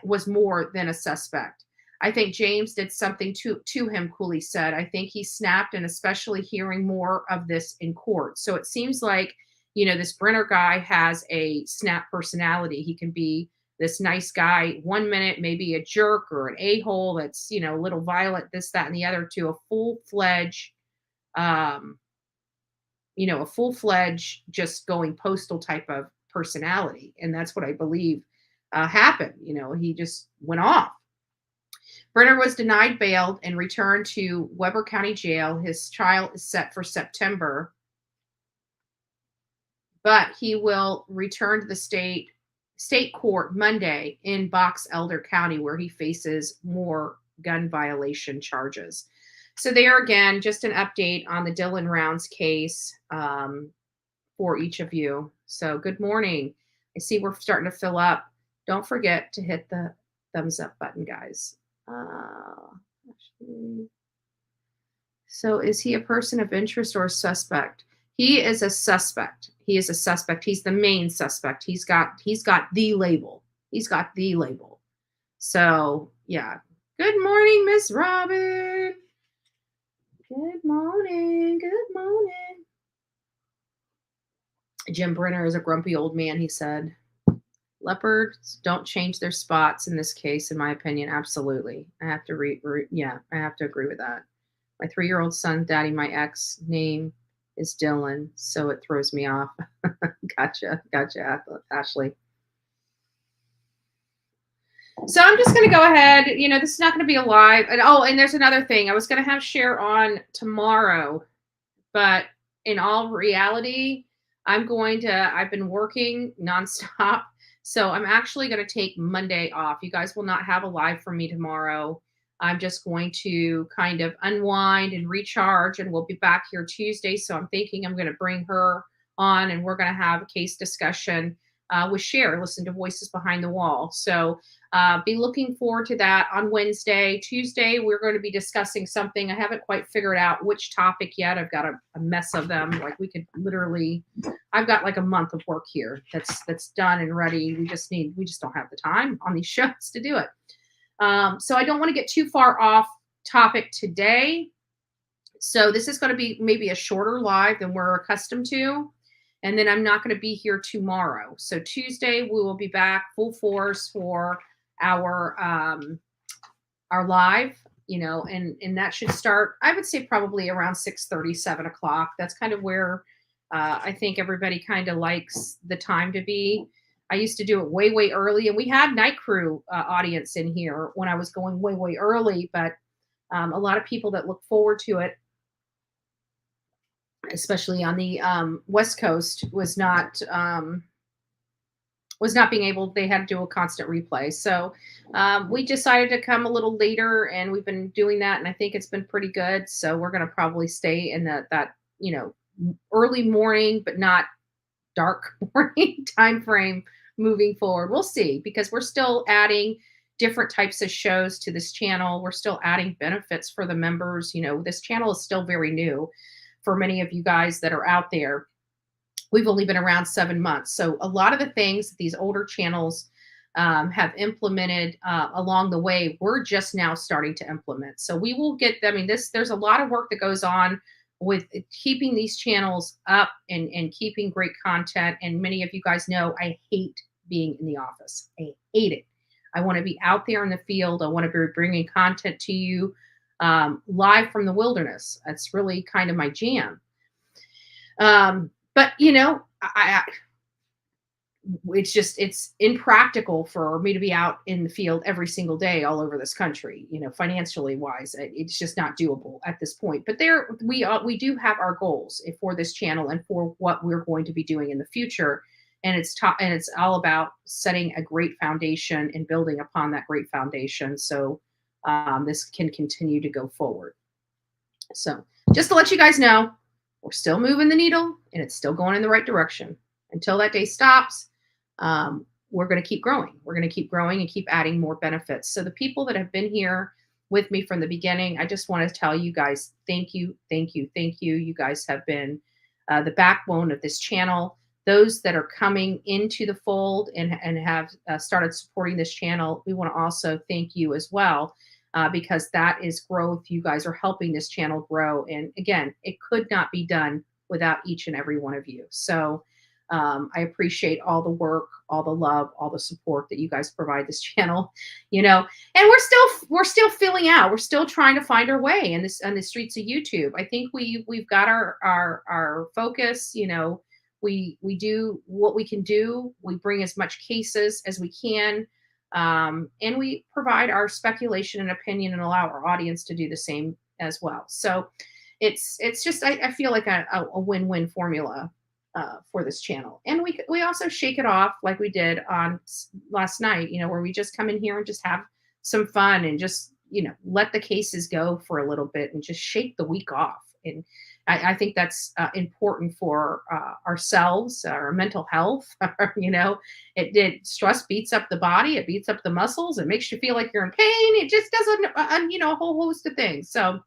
was more than a suspect. I think James did something to him, Cooley said. I think he snapped, and especially hearing more of this in court. So it seems like, this Brenner guy has a snap personality. He can be this nice guy 1 minute, maybe a jerk or an a-hole that's, a little violent, this, that, and the other, to a full-fledged, just going postal type of personality. And that's what I believe happened. He just went off. Brenner was denied bail and returned to Weber County Jail. His trial is set for September, but he will return to the state court Monday in Box Elder County, where he faces more gun violation charges. So there again, just an update on the Dylan Rounds case for each of you. So good morning. I see we're starting to fill up. Don't forget to hit the thumbs up button, guys. So is he a person of interest or a suspect? He is a suspect. He's the main suspect. He's got the label. So yeah. Good morning, Miss Robin. Good morning. Good morning. Jim Brenner is a grumpy old man, he said. Leopards don't change their spots in this case, in my opinion. Absolutely. I have to I have to agree with that. My 3-year-old son, Daddy, my ex name is Dylan, so it throws me off. Gotcha, Ashley. So I'm just going to go ahead. This is not going to be a live. And there's another thing. I was going to have share on tomorrow, but in all reality, I've been working nonstop. So I'm actually going to take Monday off. You guys will not have a live from me tomorrow. I'm just going to kind of unwind and recharge, and we'll be back here Tuesday. So I'm thinking I'm going to bring her on, and we're going to have a case discussion with Cher, listen to Voices Behind the Wall. So be looking forward to that on Wednesday. Tuesday, we're going to be discussing something. I haven't quite figured out which topic yet. I've got a mess of them. Like I've got like a month of work here that's done and ready. We just don't have the time on these shows to do it. So I don't want to get too far off topic today. So this is going to be maybe a shorter live than we're accustomed to. And then I'm not going to be here tomorrow. So Tuesday, we will be back full force for our live, and that should start, I would say probably around 6:30, 7 o'clock. That's kind of where I think everybody kind of likes the time to be. I used to do it way, way early, and we had night crew audience in here when I was going way, way early, but a lot of people that look forward to it, especially on the West Coast, was not being able. They had to do a constant replay. So we decided to come a little later, and we've been doing that, and I think it's been pretty good. So we're going to probably stay in that early morning, but not dark morning time frame moving forward. We'll see, because we're still adding different types of shows to this channel. We're still adding benefits for the members. This channel is still very new for many of you guys that are out there. We've only been around 7 months. So a lot of the things that these older channels have implemented along the way, we're just now starting to implement. So we will get, there's a lot of work that goes on with keeping these channels up and keeping great content. And many of you guys know I hate being in the office. I hate it. I want to be out there in the field. I want to be bringing content to you live from the wilderness. That's really kind of my jam. But it's impractical for me to be out in the field every single day all over this country, financially wise. It's just not doable at this point. But we do have our goals for this channel and for what we're going to be doing in the future. And it's all about setting a great foundation and building upon that great foundation. So this can continue to go forward. So just to let you guys know, we're still moving the needle, and it's still going in the right direction. Until that day stops, we're going to keep growing. We're going to keep growing and keep adding more benefits. So the people that have been here with me from the beginning, I just want to tell you guys, thank you, thank you, thank you. You guys have been the backbone of this channel. Those that are coming into the fold and have started supporting this channel, we want to also thank you as well. Because that is growth. You guys are helping this channel grow. And again, it could not be done without each and every one of you. So I appreciate all the work, all the love, all the support that you guys provide this channel, and we're still filling out. We're still trying to find our way on the streets of YouTube. I think we've got our focus, we do what we can do. We bring as much cases as we can. And we provide our speculation and opinion and allow our audience to do the same as well. So it's just, I feel like a win-win formula for this channel. And we also shake it off like we did on last night, where we just come in here and just have some fun and just, let the cases go for a little bit and just shake the week off. And I think that's important for ourselves, our mental health. Stress beats up the body, it beats up the muscles, it makes you feel like you're in pain. It just does a whole host of things. So,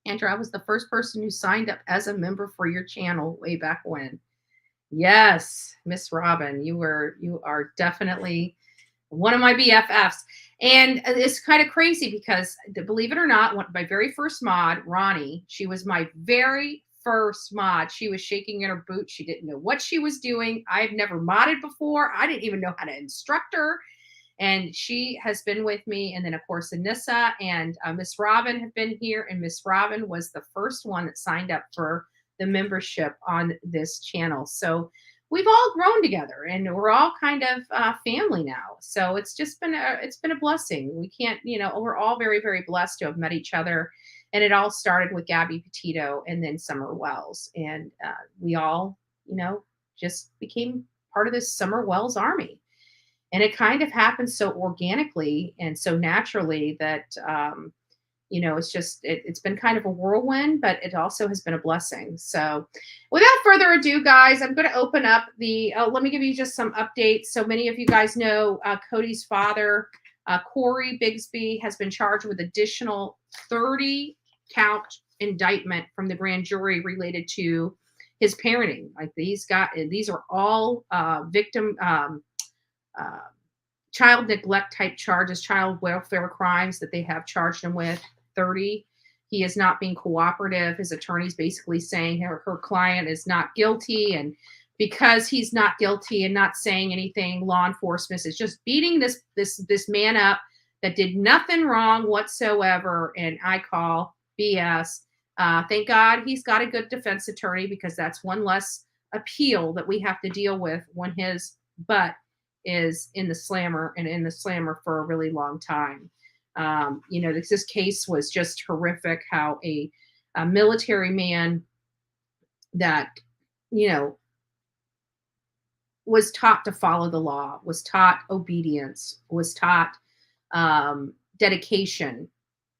Andrew, I was the first person who signed up as a member for your channel way back when. Yes, Miss Robin, you are definitely one of my BFFs. And it's kind of crazy because, believe it or not, my very first mod, Ronnie, she was my very first mod. She was shaking in her boots. She didn't know what she was doing. I had never modded before. I didn't even know how to instruct her. And she has been with me. And then, of course, Anissa and Miss Robin have been here. And Miss Robin was the first one that signed up for the membership on this channel. So we've all grown together, and we're all kind of family now. So it's just been a blessing. We can't, we're all very, very blessed to have met each other. And it all started with Gabby Petito and then Summer Wells. And we all, just became part of this Summer Wells army. And it kind of happened so organically and so naturally that, it's been kind of a whirlwind, but it also has been a blessing. So without further ado, guys, I'm going to open up let me give you just some updates. So many of you guys know Codi's father, Cory Bigsby, has been charged with additional 30 count indictment from the grand jury related to his parenting. Like these are all victim child neglect type charges, child welfare crimes that they have charged him with. 30. He is not being cooperative. His attorney's basically saying her client is not guilty, and because he's not guilty and not saying anything, law enforcement is just beating this man up that did nothing wrong whatsoever. And I call BS. Thank God he's got a good defense attorney, because that's one less appeal that we have to deal with when his butt is in the slammer for a really long time. This case was just horrific, how a military man that, was taught to follow the law, was taught obedience, was taught dedication.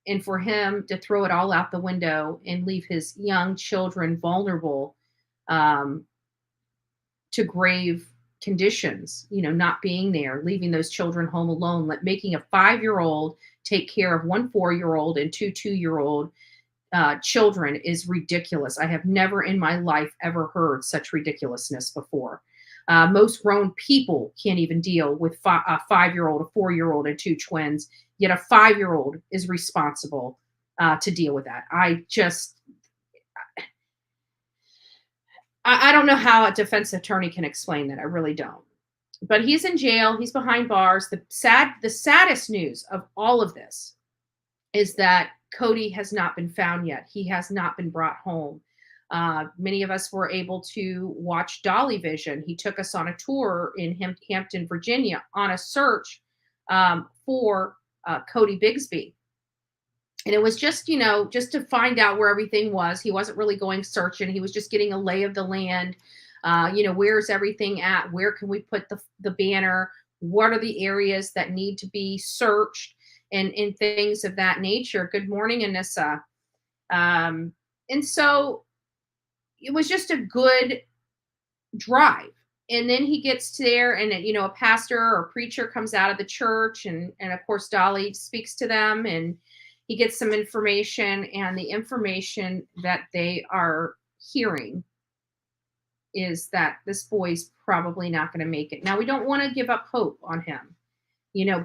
And for him to throw it all out the window and leave his young children vulnerable to grave conditions, not being there, leaving those children home alone, making a 5-year-old take care of 1 4-year-old and 2 2-year-old children is ridiculous. I have never in my life ever heard such ridiculousness before. Most grown people can't even deal with a 5-year-old, a 4-year-old, and 2 twins, yet a 5-year-old is responsible to deal with that. I don't know how a defense attorney can explain that. I really don't. But he's in jail. He's behind bars. The saddest news of all of this is that Codi has not been found yet. He has not been brought home. Many of us were able to watch Dolly Vision. He took us on a tour in Hampton, Virginia, on a search for Codi Bigsby. And it was just, just to find out where everything was. He wasn't really going searching. He was just getting a lay of the land. Where's everything at? Where can we put the banner? What are the areas that need to be searched and things of that nature? Good morning, Anissa. And so it was just a good drive. And then he gets there and, a pastor or preacher comes out of the church and of course, Dolly speaks to them and he gets some information, and the information that they are hearing is that this boy's probably not going to make it. Now, we don't want to give up hope on him,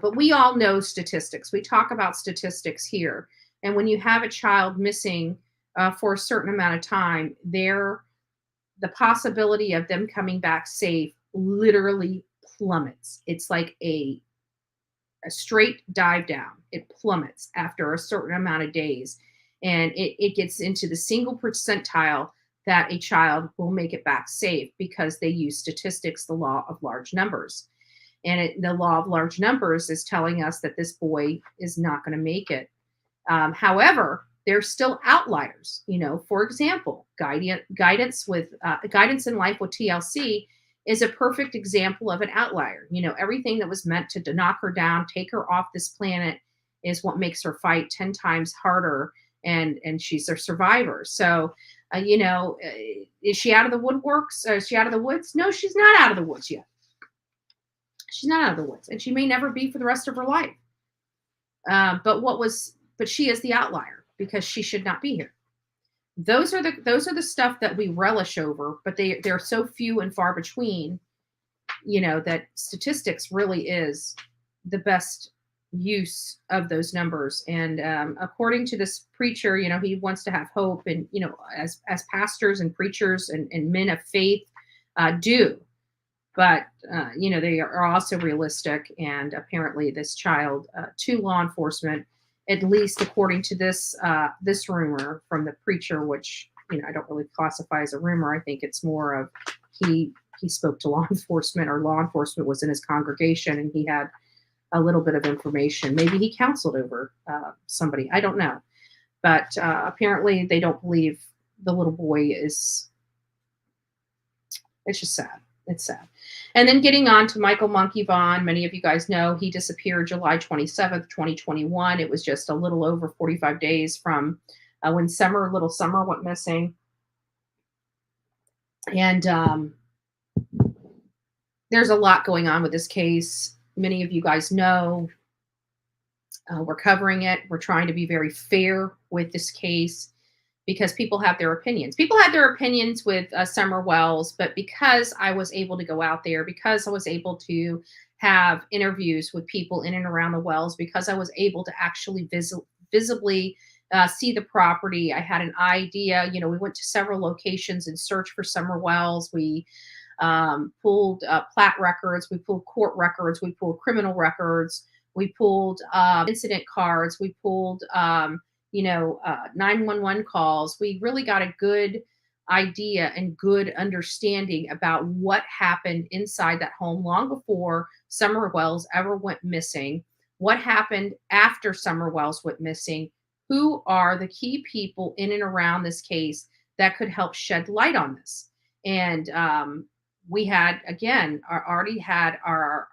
but we all know statistics. We talk about statistics here. And when you have a child missing for a certain amount of time, the possibility of them coming back safe literally plummets. It's like a straight dive down. It plummets after a certain amount of days. And it gets into the single percentile that a child will make it back safe, because they use statistics, the law of large numbers. And the law of large numbers is telling us that this boy is not going to make it. However, there's still outliers. For example, guidance in life with TLC is a perfect example of an outlier. Everything that was meant to knock her down, take her off this planet, is what makes her fight 10 times harder. And she's a survivor. So, is she out of the woodworks? Is she out of the woods? No, she's not out of the woods yet. She's not out of the woods, and she may never be for the rest of her life. But she is the outlier, because she should not be here. Those are the stuff that we relish over, but they're so few and far between, that statistics really is the best use of those numbers. And according to this preacher, he wants to have hope, and as pastors and preachers and men of faith do. But they are also realistic, and apparently this child to law enforcement, at least according to this rumor from the preacher, which I don't really classify as a rumor. I think it's more of he spoke to law enforcement, or law enforcement was in his congregation, and he had a little bit of information. Maybe he counseled over somebody. I don't know. But apparently they don't believe the little boy is. It's just sad. It's sad. And then getting on to Michael Monkey Vaughan. Many of you guys know he disappeared July 27th, 2021. It was just a little over 45 days from when little Summer went missing. And there's a lot going on with this case. Many of you guys know we're covering it. We're trying to be very fair with this case because people have their opinions. People had their opinions with Summer Wells, but because I was able to go out there, because I was able to have interviews with people in and around the wells, because I was able to actually visibly see the property, I had an idea. We went to several locations in search for Summer Wells. We pulled plat records, we pulled court records, we pulled criminal records, we pulled incident cards, we pulled 911 calls. We really got a good idea and good understanding about what happened inside that home long before Summer Wells ever went missing, what happened after Summer Wells went missing, who are the key people in and around this case that could help shed light on this. And we had, again, already had our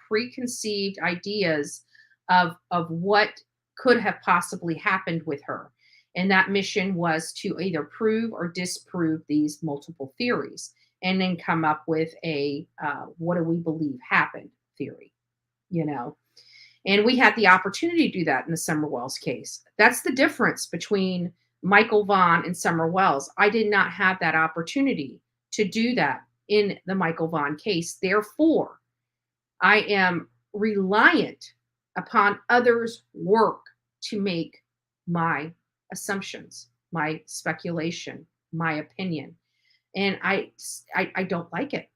preconceived ideas of what could have possibly happened with her. And that mission was to either prove or disprove these multiple theories, and then come up with a what do we believe happened theory, And we had the opportunity to do that in the Summer Wells case. That's the difference between Michael Vaughan and Summer Wells. I did not have that opportunity to do that in the Michael Vaughan case. Therefore, I am reliant upon others' work to make my assumptions, my speculation, my opinion. And I don't like it.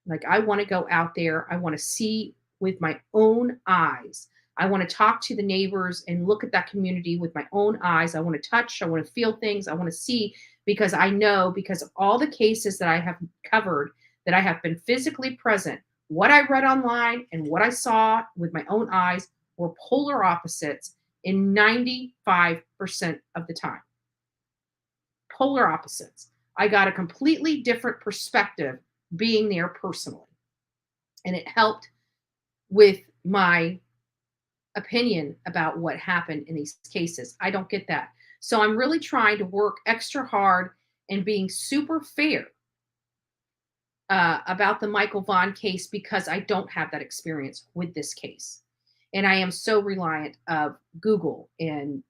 Like, I want to go out there. I want to see with my own eyes. I want to talk to the neighbors and look at that community with my own eyes. I want to touch. I want to feel things. I want to see, because I know, because of all the cases that I have covered, that I have been physically present. What I read online and what I saw with my own eyes were polar opposites in 95% of the time. Polar opposites. I got a completely different perspective being there personally. And it helped with my opinion about what happened in these cases. I don't get that. So I'm really trying to work extra hard and being super fair about the Michael Vaughan case, because I don't have that experience with this case. And I am so reliant of Google and,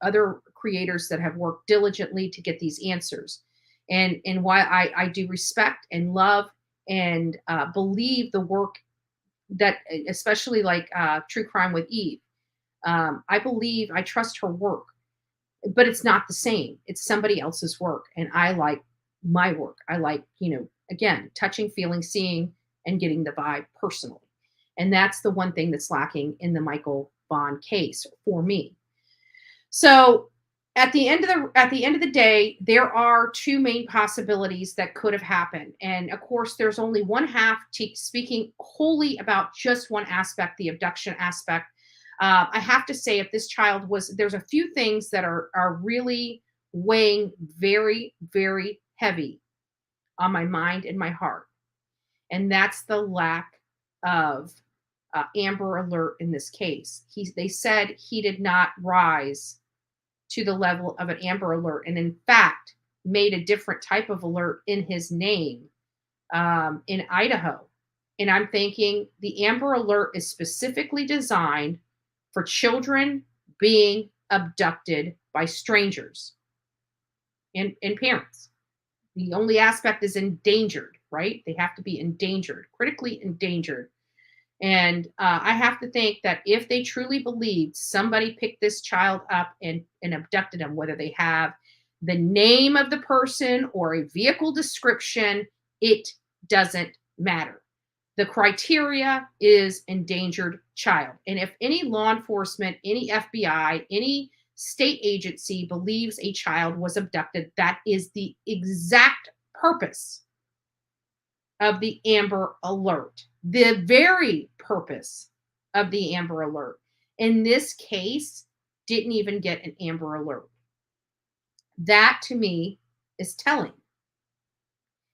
other creators that have worked diligently to get these answers. And why I do respect and love and believe the work that, especially like True Crime with Eve. I trust her work, but it's not the same. It's somebody else's work. And I like my work. I like, again, touching, feeling, seeing, and getting the vibe personally. And that's the one thing that's lacking in the Michael Vaughan case for me. So at the end of the day, there are two main possibilities that could have happened. And of course, there's only one half speaking wholly about just one aspect, the abduction aspect. I have to say, if this child there's a few things that are really weighing very, very heavy on my mind and my heart. And that's the lack of Amber Alert in this case. They said he did not rise to the level of an Amber Alert, and in fact made a different type of alert in his name in Idaho. And I'm thinking the Amber Alert is specifically designed for children being abducted by strangers and parents. The only aspect is endangered, right? They have to be endangered, critically endangered. And I have to think that if they truly believed somebody picked this child up and abducted them, whether they have the name of the person or a vehicle description, it doesn't matter. The criteria is endangered child. And if any law enforcement, any FBI, any state agency believes a child was abducted, that is the exact purpose of the Amber Alert. The very purpose of the Amber Alert. In this case, didn't even get an Amber Alert. That to me is telling.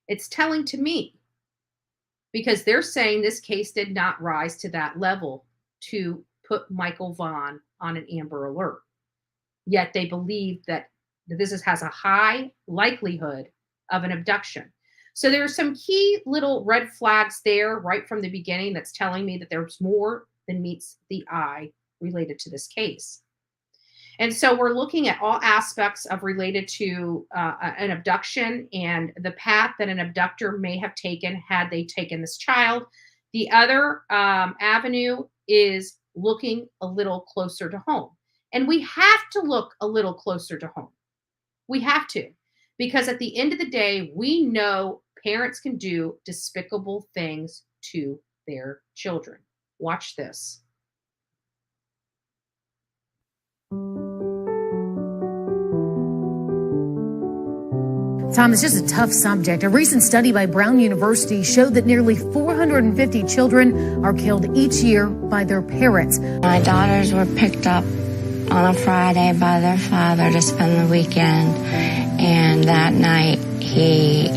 It's telling to me because they're saying this case did not rise to that level to put Michael Vaughan on an Amber Alert. Yet they believe that this has a high likelihood of an abduction. So there are some key little red flags there right from the beginning that's telling me that there's more than meets the eye related to this case. And so we're looking at all aspects of related to an abduction and the path that an abductor may have taken had they taken this child. The other avenue is looking a little closer to home. And we have to look a little closer to home. We have to, because at the end of the day, we know parents can do despicable things to their children. Watch this. Tom, it's just a tough subject. A recent study by Brown University showed that nearly 450 children are killed each year by their parents. My daughters were picked up on a Friday by their father to spend the weekend, and that night he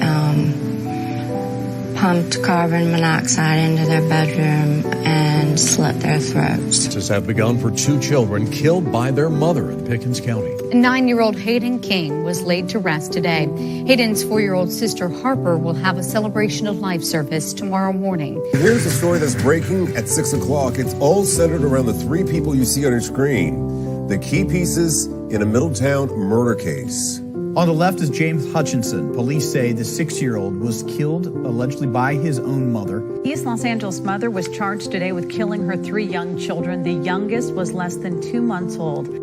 pumped carbon monoxide into their bedroom and slit their throats. Searches have begun for 2 children killed by their mother in Pickens County. 9-year-old Hayden King was laid to rest today. Hayden's 4-year-old sister Harper will have a celebration of life service tomorrow morning. Here's a story that's breaking at 6 o'clock. It's all centered around the 3 people you see on your screen. The key pieces in a Middletown murder case. On the left is James Hutchinson. Police say the 6-year-old was killed allegedly by his own mother. East Los Angeles mother was charged today with killing her 3 young children. The youngest was less than 2 months old.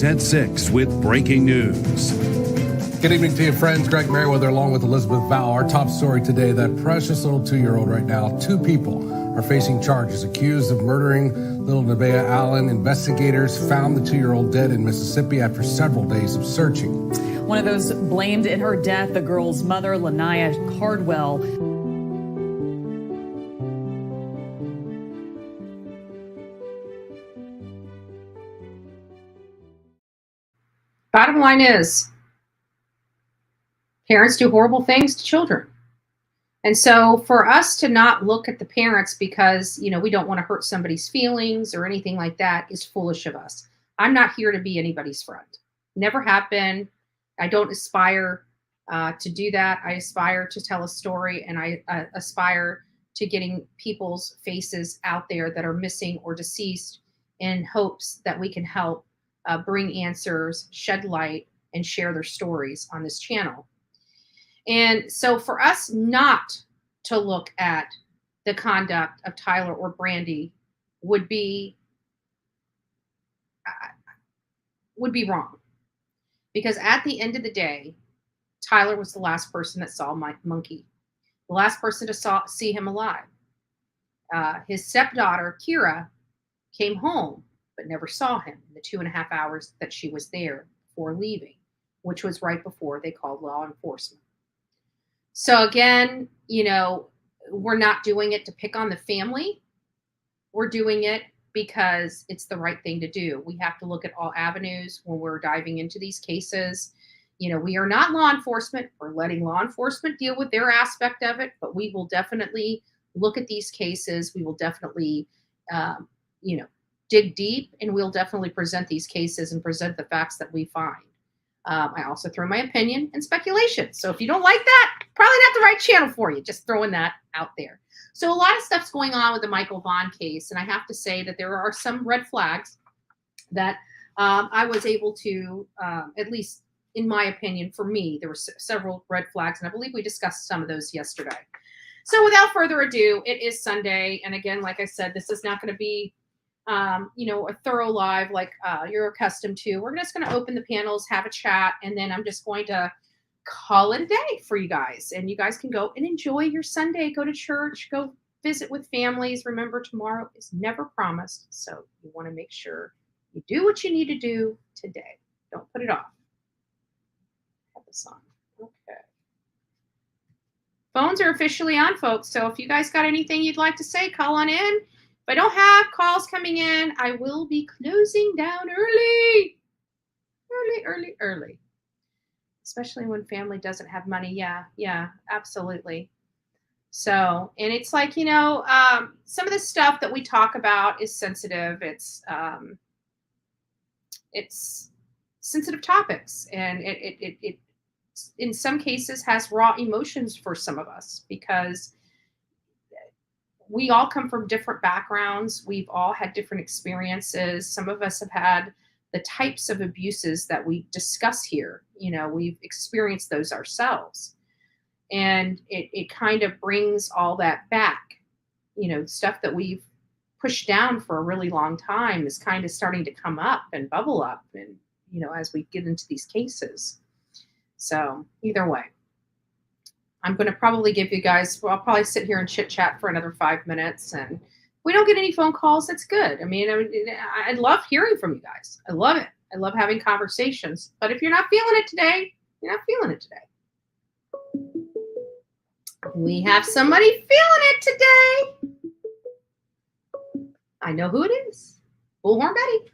At 6 with breaking news. Good evening to you, friends. Greg Merriweather along with Elizabeth Vow. Our top story today, that precious little 2-year-old right now. 2 people are facing charges accused of murdering little Nevaeh Allen. Investigators found the 2-year-old dead in Mississippi after several days of searching. One of those blamed in her death, the girl's mother, Lanaya Cardwell. Bottom line is, parents do horrible things to children. And so for us to not look at the parents because, we don't want to hurt somebody's feelings or anything like that is foolish of us. I'm not here to be anybody's friend. Never have been. I don't aspire to do that. I aspire to tell a story, and I aspire to getting people's faces out there that are missing or deceased in hopes that we can help bring answers, shed light, and share their stories on this channel. And so for us not to look at the conduct of Tyler or Brandy would be wrong. Because at the end of the day, Tyler was the last person that saw Monkey, the last person to see him alive. His stepdaughter, Kira, came home but never saw him in the 2.5 hours that she was there before leaving, which was right before they called law enforcement. So again, we're not doing it to pick on the family. We're doing it because it's the right thing to do. We have to look at all avenues when we're diving into these cases. We are not law enforcement. We're letting law enforcement deal with their aspect of it, but we will definitely look at these cases. We will definitely, dig deep, and we'll definitely present these cases and present the facts that we find. I also throw my opinion and speculation. So if you don't like that, probably not the right channel for you. Just throwing that out there. So a lot of stuff's going on with the Michael Vaughan case, and I have to say that there are some red flags that I was able to, at least in my opinion, for me, there were several red flags, and I believe we discussed some of those yesterday. So without further ado, it is Sunday, and again, like I said, this is not going to be, a thorough live like you're accustomed to. We're just going to open the panels, have a chat, and then I'm just going to call it a day for you guys, and you guys can go and enjoy your Sunday. Go to church, go visit with families. Remember, tomorrow is never promised, so you want to make sure you do what you need to do today. Don't put it off. Have this on. Okay. Phones are officially on, folks, so if you guys got anything you'd like to say, call on in. If I don't have calls coming in, I will be closing down early. Early. Especially when family doesn't have money. Yeah, absolutely. So, and it's like, some of the stuff that we talk about is sensitive. It's sensitive topics, and it in some cases has raw emotions for some of us, because we all come from different backgrounds. We've all had different experiences. Some of us have had the types of abuses that we discuss here. We've experienced those ourselves. And it kind of brings all that back. Stuff that we've pushed down for a really long time is kind of starting to come up and bubble up, and, as we get into these cases. So either way, I'm going to probably give you guys, I'll probably sit here and chit chat for another 5 minutes, and if we don't get any phone calls, that's good. I love hearing from you guys. I love it. I love having conversations, but if you're not feeling it today, you're not feeling it today. We have somebody feeling it today. I know who it is. Bullhorn Betty.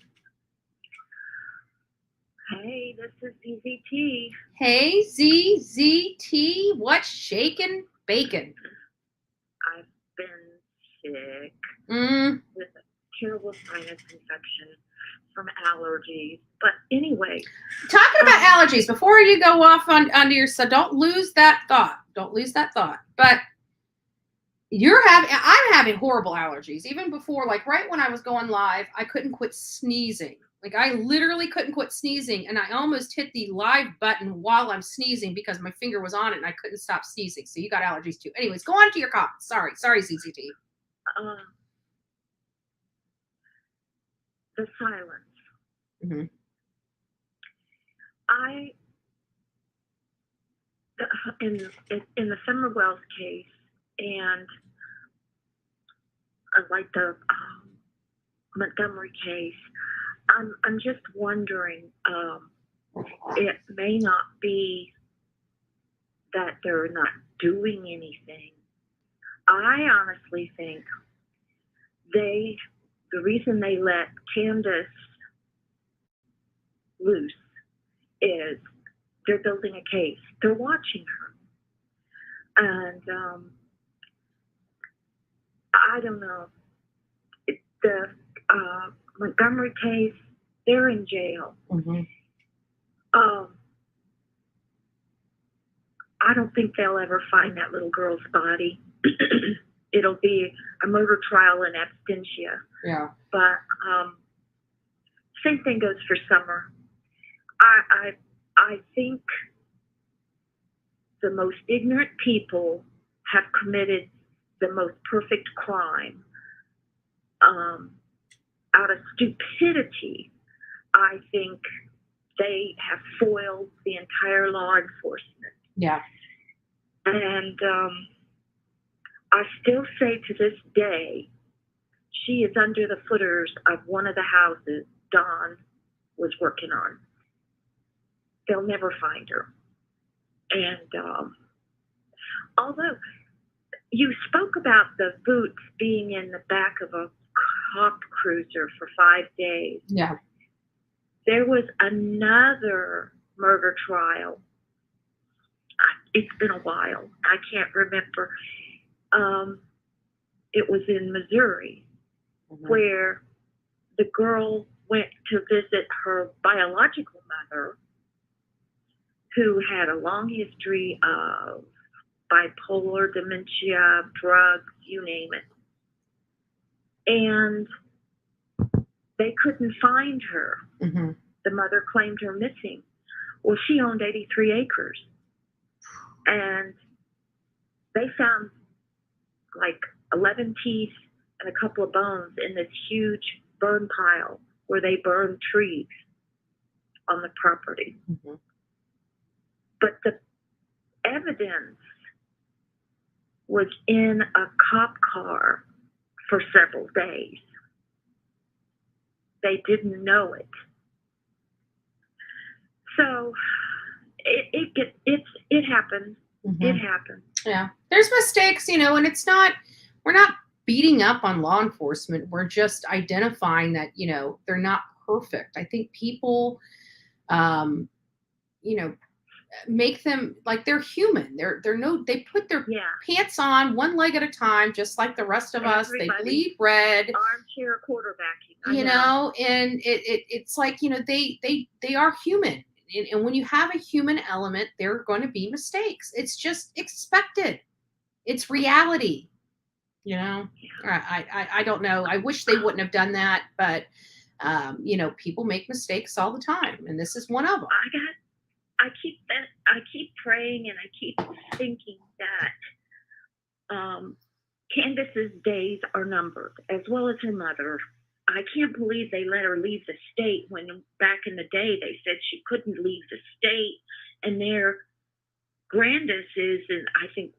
Hey, this is ZZT. Hey, ZZT. What's shaking bacon? I've been sick with a terrible sinus infection from allergies. But anyway. Talking about allergies, before you go off onto your side, don't lose that thought. But I'm having horrible allergies. Even before, like right when I was going live, I couldn't quit sneezing. Like I literally couldn't quit sneezing, and I almost hit the live button while I'm sneezing because my finger was on it and I couldn't stop sneezing. So you got allergies too. Anyways, go on to your comments. Sorry, ZZT. The silence. Mm-hmm. In the Summer Wells case, and like the Montgomery case, I'm just wondering, it may not be that they're not doing anything. I honestly think the reason they let Candace loose is they're building a case. They're watching her. And I don't know. The Montgomery case, they're in jail. Mm-hmm. I don't think they'll ever find that little girl's body. It'll be a murder trial in absentia. Yeah. But same thing goes for Summer. I think the most ignorant people have committed the most perfect crime. Out of stupidity, I think they have foiled the entire law enforcement. Yeah. And I still say to this day, she is under the footers of one of the houses Don was working on. They'll never find her. And although you spoke about the boots being in the back of a cop cruiser for 5 days. Yeah. There was another murder trial. It's been a while. I can't remember. It was in Missouri, where the girl went to visit her biological mother, who had a long history of bipolar, dementia, drugs, you name it. And they couldn't find her. Mm-hmm. The mother claimed her missing. Well, she owned 83 acres. And they found like 11 teeth and a couple of bones in this huge burn pile where they burned trees on the property. Mm-hmm. But the evidence was in a cop car for several days. They didn't know it. So it happened. Mm-hmm. It happened. Yeah. There's mistakes, and we're not beating up on law enforcement. We're just identifying that, they're not perfect. I think people, make them like they're human. They put their pants on one leg at a time, just like the rest of us. They bleed red. Armchair quarterbacking. And it's like, they are human. And when you have a human element, there are going to be mistakes. It's just expected. It's reality. I don't know. I wish they wouldn't have done that, but people make mistakes all the time, and this is one of them. I keep praying, and I keep thinking that Candace's days are numbered, as well as her mother. I can't believe they let her leave the state when back in the day they said she couldn't leave the state. And their grandest is in, I think,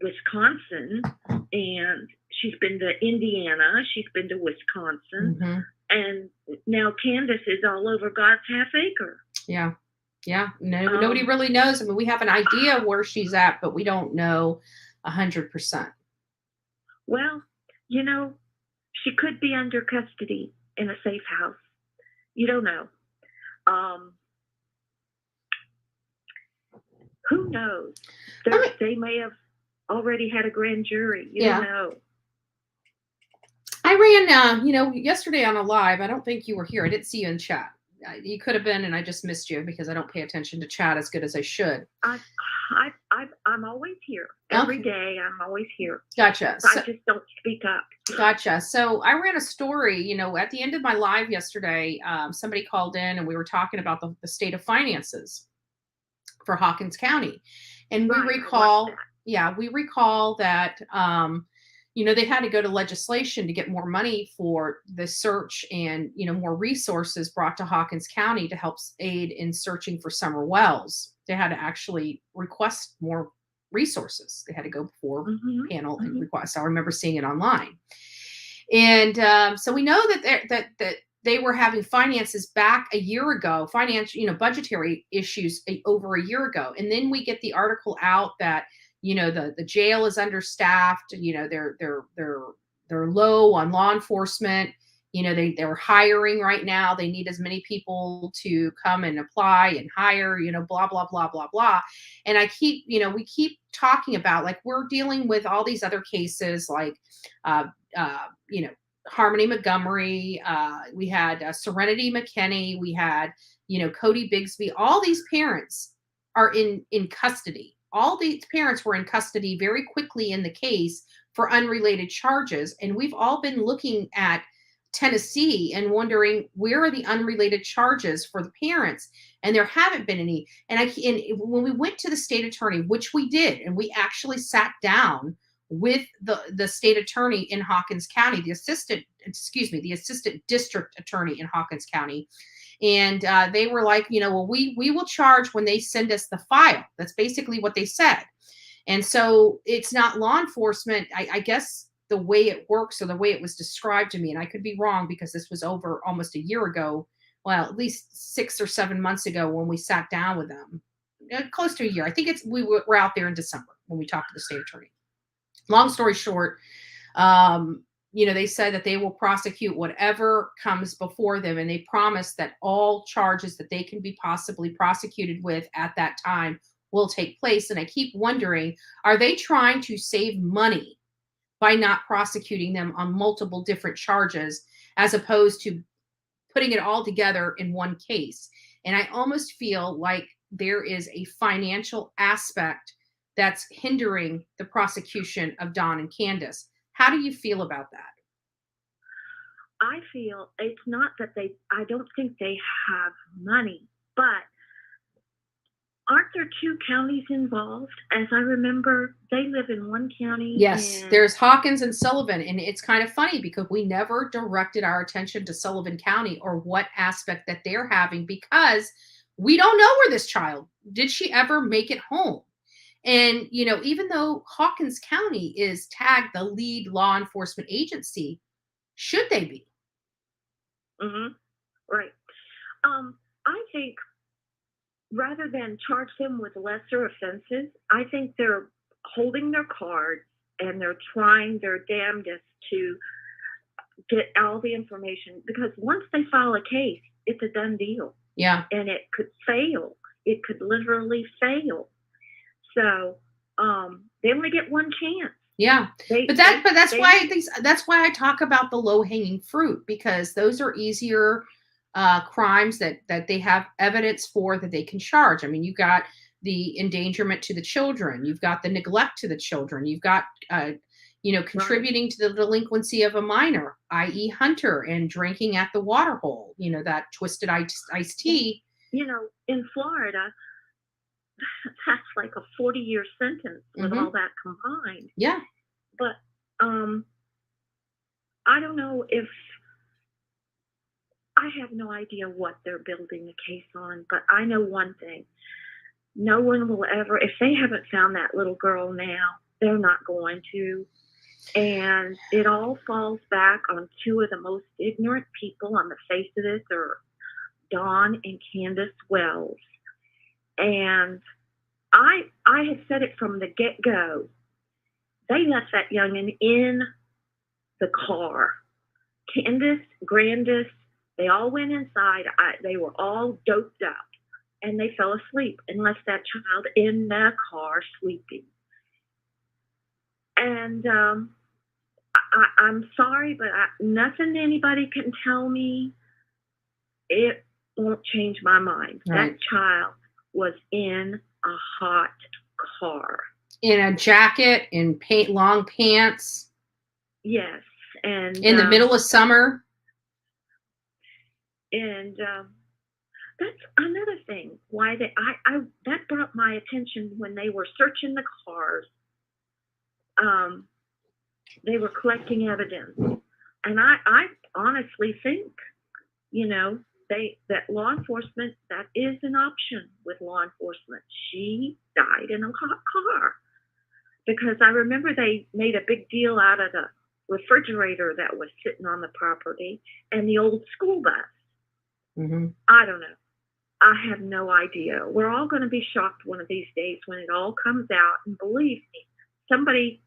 Wisconsin, and she's been to Indiana, she's been to Wisconsin, mm-hmm. and now Candace is all over God's half acre. Yeah. Nobody really knows. I mean, we have an idea where she's at, but we don't know 100%. Well, she could be under custody in a safe house. You don't know. Who knows? They may have already had a grand jury. You don't know. I ran, yesterday on a live. I don't think you were here. I didn't see you in chat. You could have been, and I just missed you because I don't pay attention to chat as good as I should. I'm always here. Every day I'm always here. Gotcha. I just don't speak up. Gotcha. So I ran a story, at the end of my live yesterday, somebody called in and we were talking about the state of finances for Hawkins County. And we recall that, they had to go to legislation to get more money for the search and, more resources brought to Hawkins County to help aid in searching for summer wells. They had to actually request more resources. They had to go before panel and request. I remember seeing it online. And so we know that they were having finances back a year ago, budgetary issues over a year ago. And then we get the article out that, the jail is understaffed, they're low on law enforcement. They're hiring right now. They need as many people to come and apply and hire, blah, blah, blah, blah, blah. And we keep talking about, like, we're dealing with all these other cases, like, Harmony Montgomery. We had Serenity McKinney. We had, Codi Bigsby. All these parents are in custody. All these parents were in custody very quickly in the case for unrelated charges. And we've all been looking at Tennessee and wondering, where are the unrelated charges for the parents? And there haven't been any. And when we went to the state attorney, which we did, and we actually sat down with the state attorney in Hawkins County, the assistant district attorney in Hawkins County. And they were like, we will charge when they send us the file. That's basically what they said. And so it's not law enforcement. I guess the way it works, or the way it was described to me, and I could be wrong because this was over almost a year ago. Well, at least 6 or 7 months ago when we sat down with them, close to a year. I think we were out there in December when we talked to the state attorney. Long story short, they said that they will prosecute whatever comes before them. And they promise that all charges that they can be possibly prosecuted with at that time will take place. And I keep wondering, are they trying to save money by not prosecuting them on multiple different charges, as opposed to putting it all together in one case? And I almost feel like there is a financial aspect that's hindering the prosecution of Don and Candace. How do you feel about that? I feel it's not that I don't think they have money, but aren't there two counties involved? As I remember, they live in one county. Yes, there's Hawkins and Sullivan. And it's kind of funny because we never directed our attention to Sullivan County or what aspect that they're having, because we don't know where this child, did she ever make it home? And, even though Hawkins County is tagged the lead law enforcement agency, should they be? Mm-hmm. Right. I think rather than charge them with lesser offenses, I think they're holding their cards and they're trying their damnedest to get all the information, because once they file a case, it's a done deal. Yeah. And it could fail. It could literally fail. So they only get one chance. Yeah. That's why I talk about the low-hanging fruit, because those are easier crimes that they have evidence for, that they can charge. I mean, you've got the endangerment to the children, you've got the neglect to the children, you've got contributing to the delinquency of a minor, i.e. Hunter, and drinking at the water hole, that twisted iced tea. In Florida, that's like a 40-year sentence with all that combined. Yeah. But I don't know if, I have no idea what they're building the case on, but I know one thing. No one will ever, if they haven't found that little girl now, they're not going to. And it all falls back on two of the most ignorant people on the face of this earth, Don and Candace Wells. And I had said it from the get-go. They left that youngin' in the car. Candace, Grandis, they all went inside. They were all doped up, and they fell asleep and left that child in the car sleeping. And I'm sorry, but nothing anybody can tell me, it won't change my mind. Right. That child was in a hot car. In a jacket, in long pants. Yes. And in the middle of summer. And that's another thing why that brought my attention when they were searching the cars. They were collecting evidence, and I honestly think, that law enforcement, that is an option with law enforcement. She died in a hot car, because I remember they made a big deal out of the refrigerator that was sitting on the property and the old school bus. Mm-hmm. I don't know. I have no idea. We're all going to be shocked one of these days when it all comes out. And believe me, somebody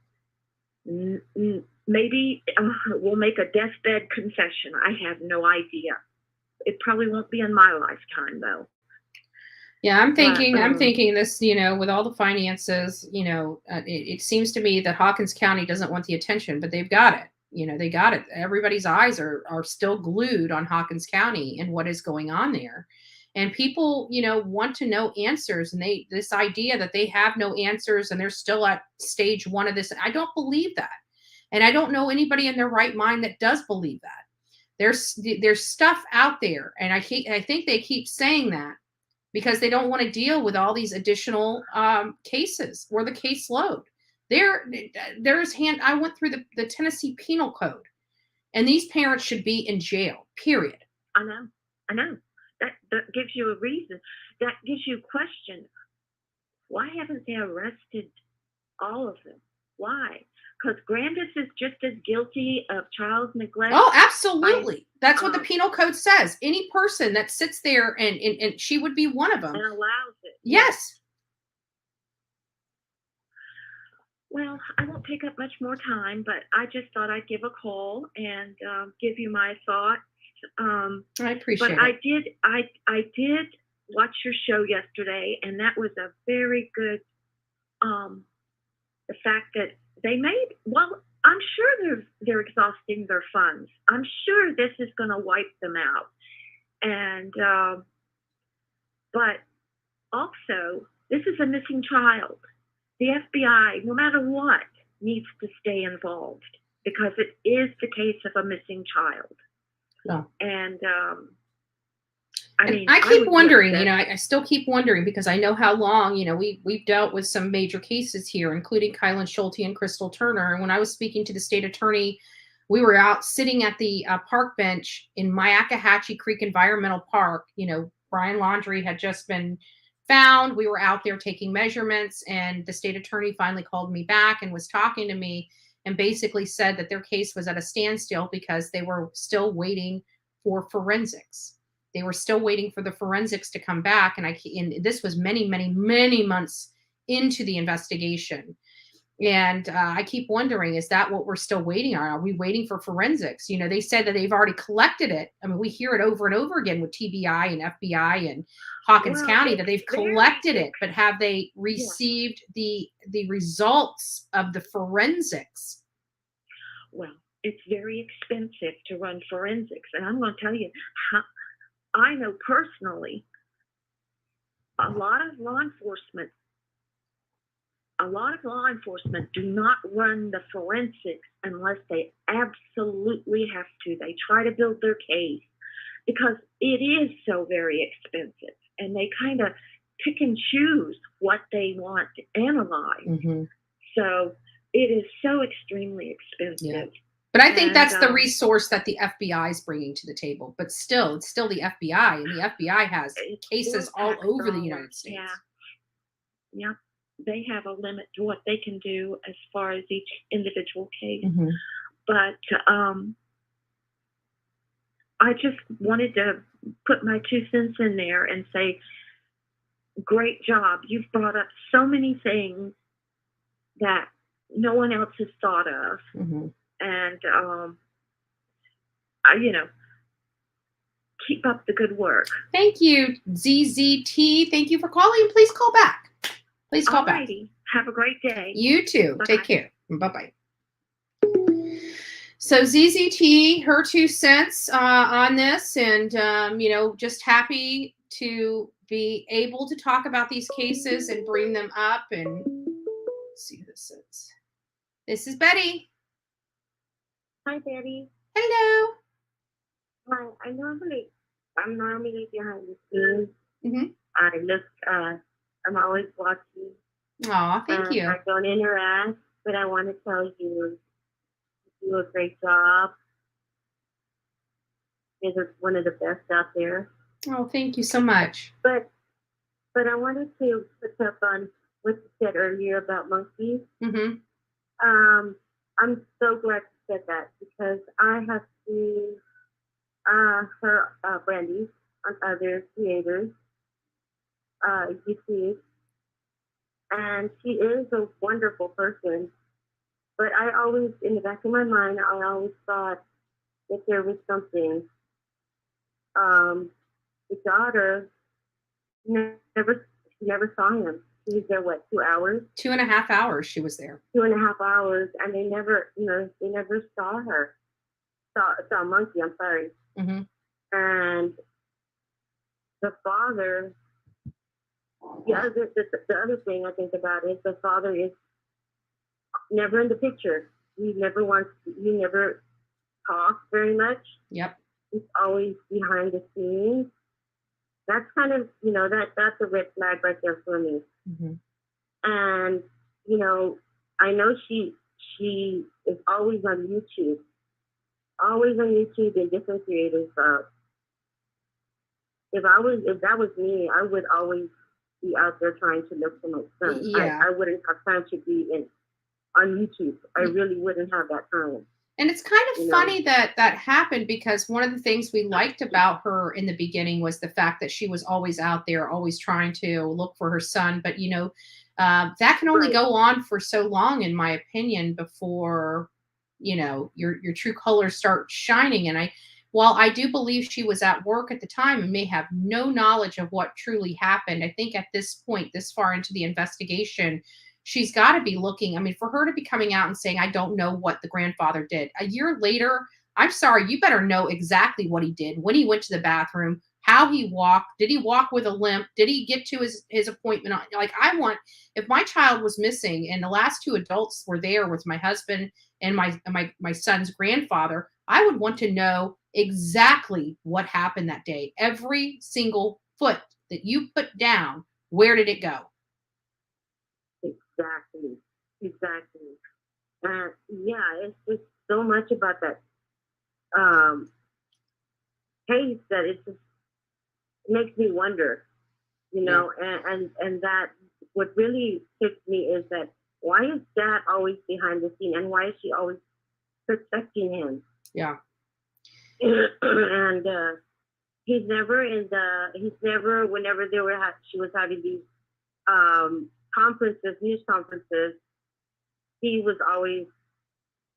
maybe will make a deathbed confession. I have no idea. It probably won't be in my lifetime, though. Yeah, I'm thinking this, with all the finances, it seems to me that Hawkins County doesn't want the attention, but they've got it. They got it. Everybody's eyes are still glued on Hawkins County and what is going on there. And people, want to know answers, and this idea that they have no answers and they're still at stage one of this. I don't believe that. And I don't know anybody in their right mind that does believe that. There's stuff out there. And I think they keep saying that because they don't want to deal with all these additional cases or the caseload. I went through the Tennessee Penal Code, and these parents should be in jail, period. I know. That gives you a reason. That gives you a question. Why haven't they arrested all of them? Why? Because Grandis is just as guilty of child neglect. Oh, absolutely. That's what the Penal Code says. Any person that sits there and she would be one of them. And allows it. Yes. Well, I won't take up much more time, but I just thought I'd give a call and give you my thoughts. I appreciate it. I did watch your show yesterday, and that was a very good, the fact that they made, well, I'm sure they're exhausting their funds. I'm sure this is going to wipe them out. And, but also, this is a missing child. the FBI, no matter what, needs to stay involved because it is the case of a missing child. Yeah. And I keep wondering, I still keep wondering because I know how long, we've dealt with some major cases here, including Kylan Schulte and Crystal Turner. And when I was speaking to the state attorney, we were out sitting at the park bench in Myakkahatchee Creek Environmental Park. Brian Laundrie had just been found. We were out there taking measurements, and the state attorney finally called me back and was talking to me and basically said that their case was at a standstill because they were still waiting for forensics. They were still waiting for the forensics to come back. And this was many, many, many months into the investigation. And I keep wondering, is that what we're still waiting on? Are we waiting for forensics? They said that they've already collected it. I mean, we hear it over and over again with TBI and FBI and Hawkins County that they've collected it, but have they received the results of the forensics? Well, it's very expensive to run forensics. And I'm going to tell you how I know personally, a lot of law enforcement do not run the forensics unless they absolutely have to. They try to build their case because it is so very expensive, and they kind of pick and choose what they want to analyze. Mm-hmm. So it is so extremely expensive. Yeah. But I think that's the resource that the FBI is bringing to the table. But still, it's still the FBI, and the FBI has cases all over the United States. Yeah. They have a limit to what they can do as far as each individual case. Mm-hmm. But I just wanted to put my 2 cents in there and say, great job. You've brought up so many things that no one else has thought of. Mm-hmm. And, keep up the good work. Thank you, ZZT. Thank you for calling. Please call back. Please call back. Have a great day. You too. Bye-bye. Take care. Bye-bye. So ZZT, her 2 cents on this, and, just happy to be able to talk about these cases and bring them up. And let's see who this is. This is Betty. Hi, Betty. Hello. Hi. I'm normally behind the scenes. Mm-hmm. I'm always watching. Aw, thank you. I don't interact, but I want to tell you do a great job. You're one of the best out there. Oh, thank you so much. But I wanted to put up on what you said earlier about monkeys. Mm-hmm. I'm so glad you said that because I have seen her Brandy on other creators. YouTube, and she is a wonderful person. But I always, in the back of my mind, I always thought that there was something. The daughter never saw him. She was there, 2 hours? 2.5 hours she was there. 2.5 hours, and they never saw her. Saw a monkey, I'm sorry. Mm-hmm. And the father, the other thing I think about is the father is never in the picture. He never talks very much. Yep. He's always behind the scenes. That's kind of, that's a red flag right there for me. Mm-hmm. And, I know she is always on YouTube. Always on YouTube and different creators. If that was me, I would always be out there trying to look for my son. Yeah. I wouldn't have time to be on YouTube. I really wouldn't have that time. And it's kind of funny that happened because one of the things we liked about her in the beginning was the fact that she was always out there, always trying to look for her son. But, that can only go on for so long, in my opinion, before, your true colors start shining. And while I do believe she was at work at the time and may have no knowledge of what truly happened, I think at this point, this far into the investigation, she's got to be looking. I mean, for her to be coming out and saying, I don't know what the grandfather did. A year later, I'm sorry, you better know exactly what he did, when he went to the bathroom, how he walked. Did he walk with a limp? Did he get to his appointment? Like, if my child was missing and the last two adults were there with my husband and my son's grandfather, I would want to know exactly what happened that day. Every single foot that you put down, where did it go? Exactly. Yeah, it's just so much about that case that it just makes me wonder, you know, and that what really ticks me is that why is Dad always behind the scene, and why is she always protecting him? Yeah. And he's never whenever she was having these news conferences, he was always,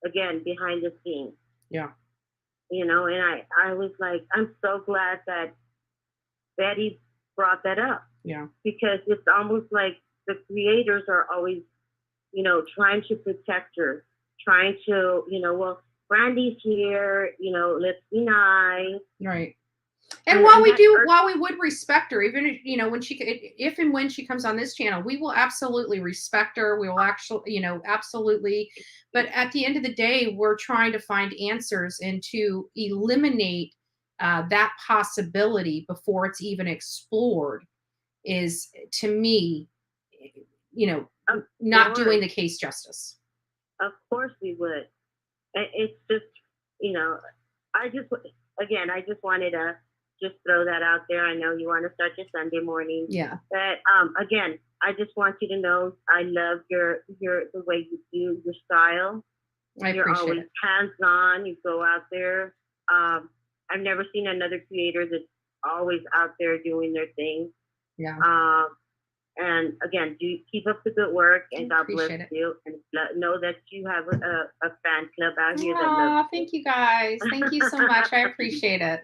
again, behind the scenes. Yeah. You know, and I was like, I'm so glad that Betty brought that up. Yeah. Because it's almost like the creators are always, you know, trying to protect her, trying to, you know, well, Brandy's here, you know, let's be nice. Right. And while we would respect her, even if, you know, if and when she comes on this channel, we will absolutely respect her. We will actually, you know, absolutely. But at the end of the day, we're trying to find answers and to eliminate that possibility before it's even explored is, to me, you know, not doing the case justice. Of course we would. It's just, you know, I just wanted to just throw that out there. I know you want to start your Sunday morning. Yeah. But again, I just want you to know I love the way you do your style. You're always hands-on. You go out there. I've never seen another creator that's always out there doing their thing. Yeah. And again, do keep up the good work, and God bless you. And know that you have a fan club out here. Thank you guys. Thank you so much. I appreciate it.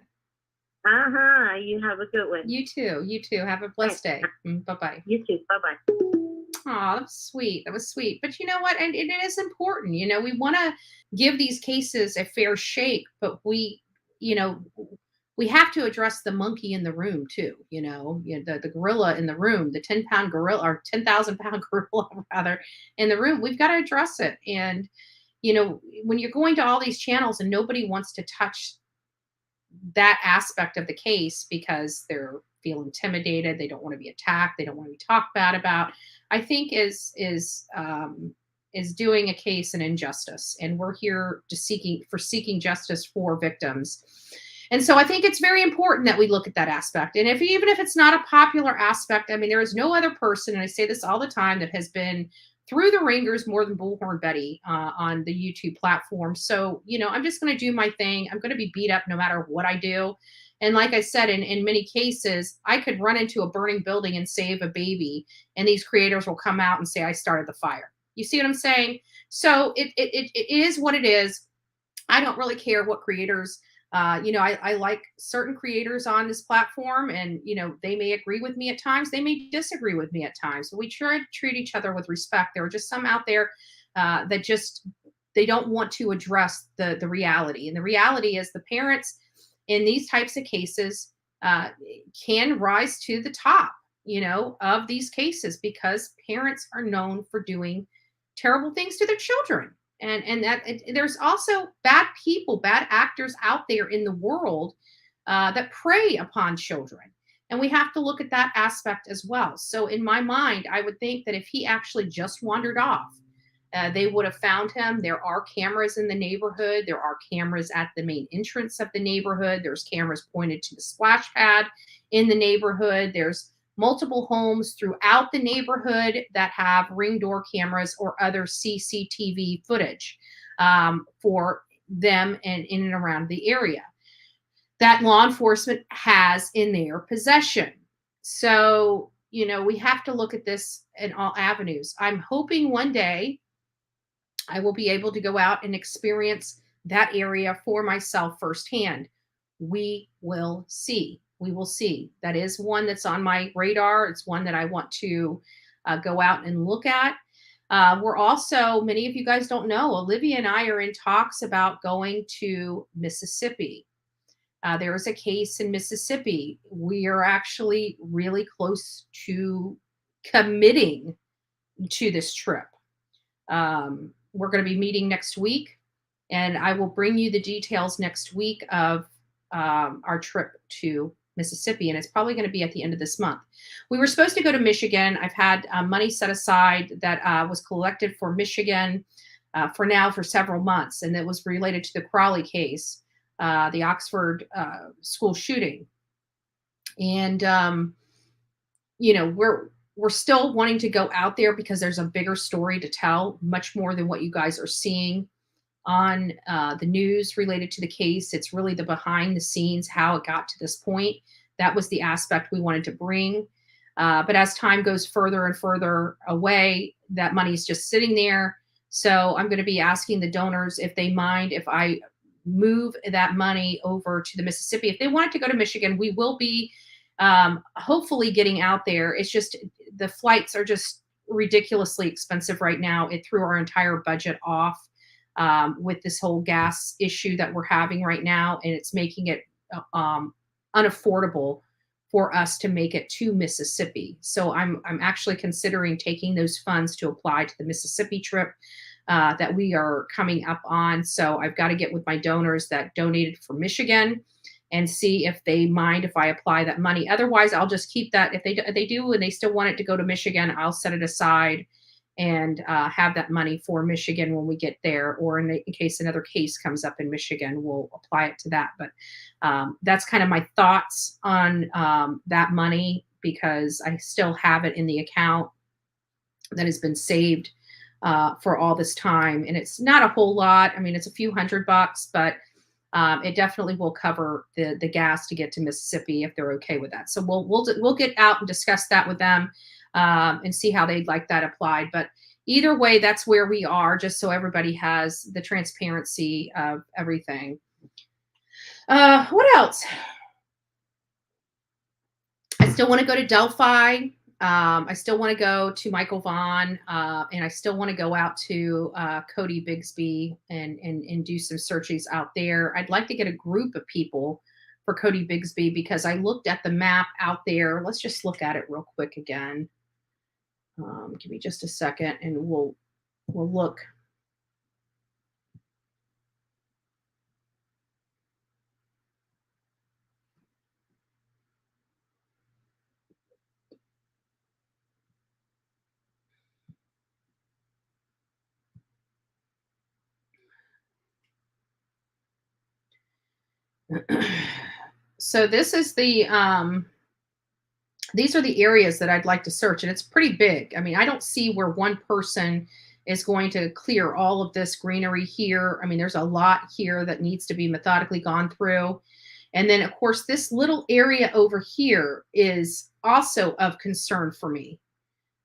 You have a good one. You too. Have a blessed day. Bye-bye. You too. Bye-bye. Oh, that was sweet. But you know what? And it is important. You know, we want to give these cases a fair shake, but we have to address the monkey in the room too. You know, the gorilla in the room, the 10-pound gorilla or 10,000-pound gorilla rather in the room. We've got to address it. And, you know, when you're going to all these channels and nobody wants to touch that aspect of the case because they're feel intimidated, they don't want to be attacked, they don't want to be talked bad about, I think is doing a case an injustice. And we're here seeking justice for victims. And so I think it's very important that we look at that aspect. And even if it's not a popular aspect, I mean, there is no other person, and I say this all the time, that has been through the ringers more than Bullhorn Betty on the YouTube platform. So, you know, I'm just going to do my thing. I'm going to be beat up no matter what I do. And like I said, in many cases, I could run into a burning building and save a baby, and these creators will come out and say, I started the fire. You see what I'm saying? So it is what it is. I don't really care what creators, you know, I like certain creators on this platform, and, you know, they may agree with me at times. They may disagree with me at times. But we try to treat each other with respect. There are just some out there that just, they don't want to address the reality. And the reality is the parents in these types of cases can rise to the top, you know, of these cases, because parents are known for doing terrible things to their children. And that there's also bad people, bad actors out there in the world that prey upon children. And we have to look at that aspect as well. So in my mind, I would think that if he actually just wandered off, they would have found him. There are cameras in the neighborhood. There are cameras at the main entrance of the neighborhood. There's cameras pointed to the splash pad in the neighborhood. There's multiple homes throughout the neighborhood that have ring door cameras or other CCTV footage for them and in and around the area that law enforcement has in their possession. So, you know, we have to look at this in all avenues. I'm hoping one day I will be able to go out and experience that area for myself firsthand. We will see. We will see. That is one that's on my radar. It's one that I want to go out and look at. We're also, many of you guys don't know, Olivia and I are in talks about going to Mississippi. There is a case in Mississippi. We are actually really close to committing to this trip. We're going to be meeting next week, and I will bring you the details next week of our trip to Mississippi, and it's probably going to be at the end of this month. We were supposed to go to Michigan. I've had money set aside that was collected for Michigan for several months, and it was related to the Crowley case, the Oxford school shooting. And we're still wanting to go out there because there's a bigger story to tell, much more than what you guys are seeing on the news related to the case. It's really the behind the scenes, how it got to this point. That was the aspect we wanted to bring. But as time goes further and further away, that money is just sitting there. So I'm going to be asking the donors if they mind if I move that money over to the Mississippi. If they wanted to go to Michigan, we will be hopefully getting out there. It's just the flights are just ridiculously expensive right now. It threw our entire budget off with this whole gas issue that we're having right now, and it's making it unaffordable for us to make it to Mississippi. So I'm actually considering taking those funds to apply to the Mississippi trip that we are coming up on. So I've got to get with my donors that donated for Michigan and see if they mind if I apply that money. Otherwise, I'll just keep that. If they do and they still want it to go to Michigan, I'll set it aside and have that money for Michigan when we get there, or in case another case comes up in Michigan, we'll apply it to that. But that's kind of my thoughts on that money, because I still have it in the account that has been saved for all this time. And it's not a whole lot. I mean, it's a few $100, but it definitely will cover the gas to get to Mississippi if they're okay with that. So we'll get out and discuss that with them and see how they'd like that applied. But either way, that's where we are, just so everybody has the transparency of everything. What else? I still want to go to Delphi. I still want to go to Michael Vaughan, and I still want to go out to Codi Bigsby and do some searches out there. I'd like to get a group of people for Codi Bigsby, because I looked at the map out there. Let's just look at it real quick again. Give me just a second, and we'll look. So this is these are the areas that I'd like to search, and it's pretty big. I mean, I don't see where one person is going to clear all of this greenery here. I mean, there's a lot here that needs to be methodically gone through. And then, of course, this little area over here is also of concern for me,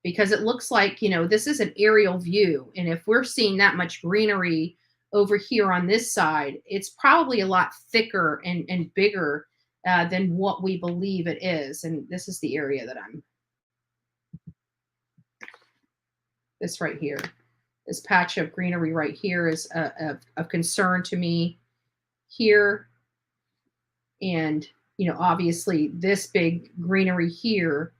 because it looks like, this is an aerial view. And if we're seeing that much greenery over here on this side, it's probably a lot thicker and bigger than what we believe it is. And this is the area that this right here, this patch of greenery right here is of concern to me here. And, obviously this big greenery here,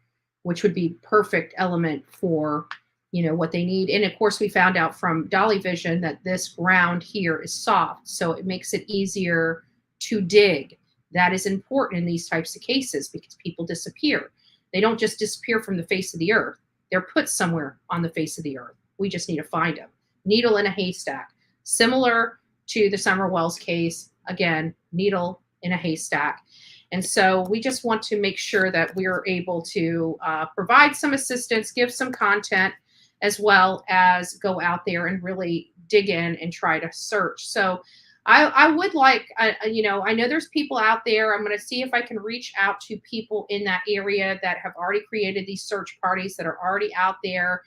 which would be perfect element for, what they need. And of course, we found out from Dolly Vision that this ground here is soft, so it makes it easier to dig. That is important in these types of cases, because people disappear. They don't just disappear from the face of the earth. They're put somewhere on the face of the earth. We just need to find them. Needle in a haystack. Similar to the Summer Wells case, again, needle in a haystack. And so we just want to make sure that we're able to provide some assistance, give some content, as well as go out there and really dig in and try to search. So I would like, I know there's people out there. I'm going to see if I can reach out to people in that area that have already created these search parties, that are already out there,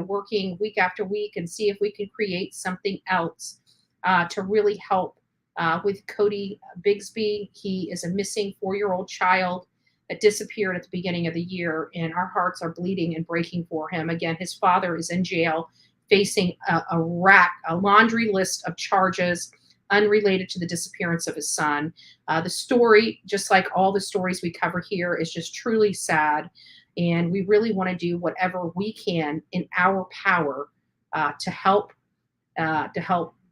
working week after week, and see if we can create something else to really help with Codi Bigsby. He is a missing 4-year-old child that disappeared at the beginning of the year, and our hearts are bleeding and breaking for him. Again, his father is in jail, facing a laundry list of charges unrelated to the disappearance of his son. The story, just like all the stories we cover here, is just truly sad. And we really want to do whatever we can in our power to help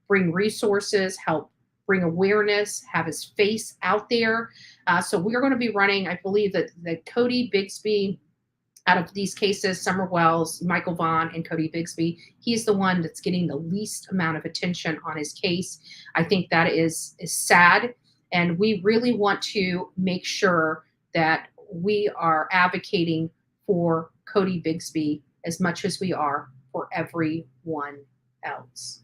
bring resources, help bring awareness, have his face out there. So we're going to be running, I believe that Codi Bigsby, out of these cases, Summer Wells, Michael Vaughan, and Codi Bigsby, he's the one that's getting the least amount of attention on his case. I think that is sad. And we really want to make sure that we are advocating for Codi Bigsby as much as we are for everyone else.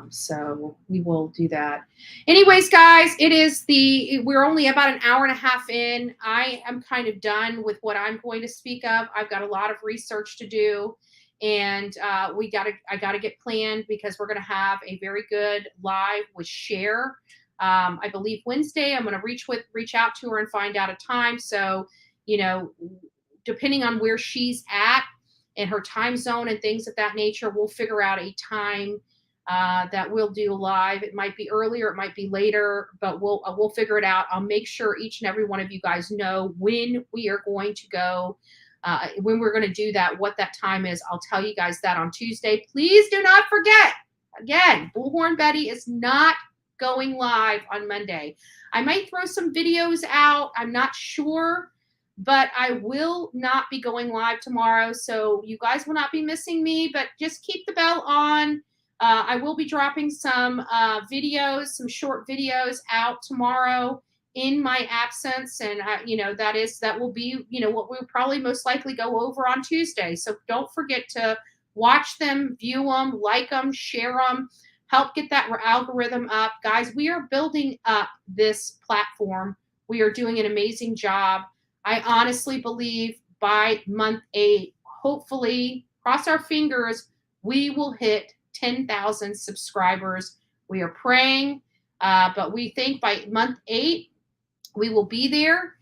So we will do that. Anyways, guys, we're only about an hour and a half in. I am kind of done with what I'm going to speak of. I've got a lot of research to do, and I gotta get planned, because we're going to have a very good live with Cher. I believe Wednesday. I'm going to reach out to her and find out a time. So, depending on where she's at and her time zone and things of that nature, we'll figure out a time that we'll do live. It might be earlier, it might be later, but we'll figure it out. I'll make sure each and every one of you guys know when we are going to go, when we're going to do that, what that time is. I'll tell you guys that on Tuesday. Please do not forget, again, Bullhorn Betty is not going live on Monday. I might throw some videos out. I'm not sure, but I will not be going live tomorrow. So you guys will not be missing me, but just keep the bell on. I will be dropping some videos, some short videos out tomorrow in my absence. And, that will be, what we'll probably most likely go over on Tuesday. So don't forget to watch them, view them, like them, share them, help get that algorithm up. Guys, we are building up this platform. We are doing an amazing job. I honestly believe by month 8, hopefully, cross our fingers, we will hit 10,000 subscribers. We are praying, but we think by month 8, we will be there.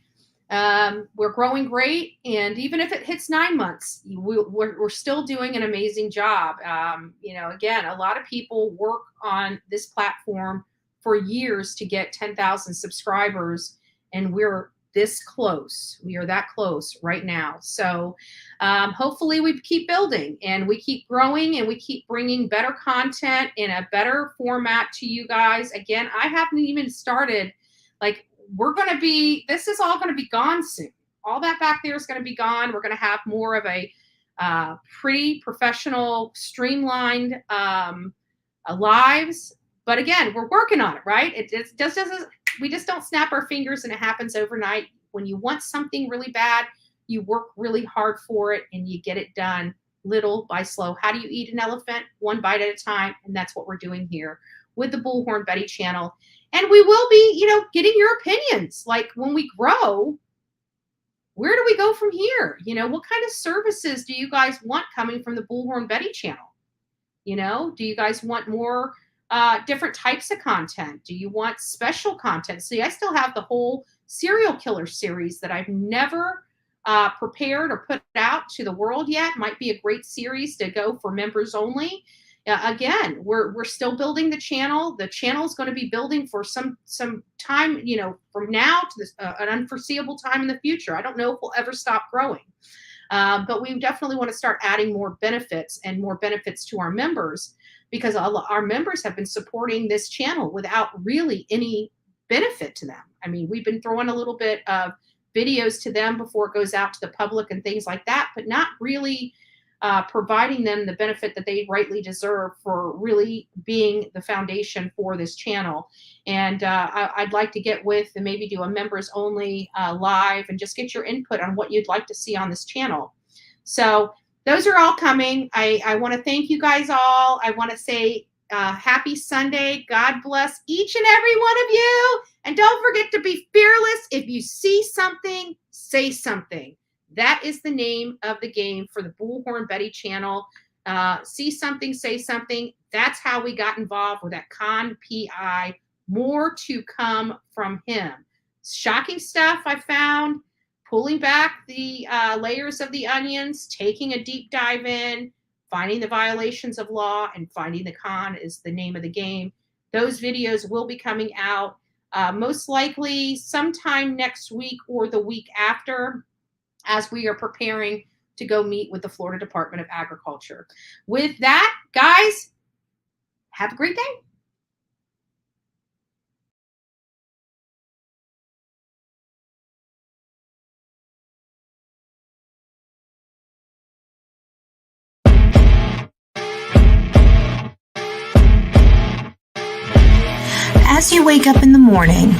We're growing great. And even if it hits 9 months, we're still doing an amazing job. Again, a lot of people work on this platform for years to get 10,000 subscribers, and we're this close. We are that close right now. So hopefully we keep building and we keep growing and we keep bringing better content in a better format to you guys. Again, I haven't even started, this is all going to be gone soon. All that back there is going to be gone. We're going to have more of a pretty professional, streamlined lives. But again, we're working on it, right? It just doesn't. We just don't snap our fingers and it happens overnight. When you want something really bad, you work really hard for it and you get it done little by slow. How do you eat an elephant? One bite at a time. And that's what we're doing here with the Bullhorn Betty channel. And we will be, getting your opinions. Like when we grow, where do we go from here? What kind of services do you guys want coming from the Bullhorn Betty channel? Do you guys want more different types of content? Do you want special content? See, I still have the whole serial killer series that I've never prepared or put out to the world yet. Might be a great series to go for members only. Again, we're still building the channel. The channel is going to be building for some time, from now to this, an unforeseeable time in the future. I don't know if we'll ever stop growing. But we definitely want to start adding more benefits to our members, because our members have been supporting this channel without really any benefit to them. I mean, we've been throwing a little bit of videos to them before it goes out to the public and things like that, but not really providing them the benefit that they rightly deserve for really being the foundation for this channel. And I'd like to get with and maybe do a members only live and just get your input on what you'd like to see on this channel. So those are all coming. I want to thank you guys all. I want to say happy Sunday. God bless each and every one of you. And don't forget to be fearless. If you see something, say something. That is the name of the game for the Bullhorn Betty channel. See something, say something. That's how we got involved with that con PI. More to come from him. Shocking stuff I found. Pulling back the layers of the onions, taking a deep dive in, finding the violations of law, and finding the con is the name of the game. Those videos will be coming out most likely sometime next week or the week after, as we are preparing to go meet with the Florida Department of Agriculture. With that, guys, have a great day. As you wake up in the morning,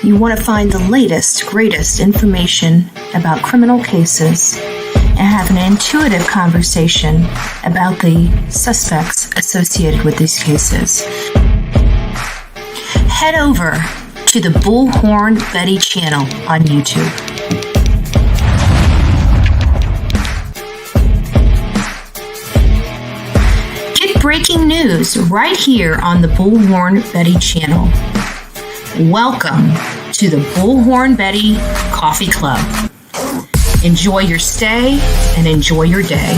you want to find the latest, greatest information about criminal cases and have an intuitive conversation about the suspects associated with these cases. Head over to the Bullhorn Betty channel on YouTube. Get breaking news right here on the Bullhorn Betty channel. Welcome to the Bullhorn Betty Coffee Club. Enjoy your stay and enjoy your day.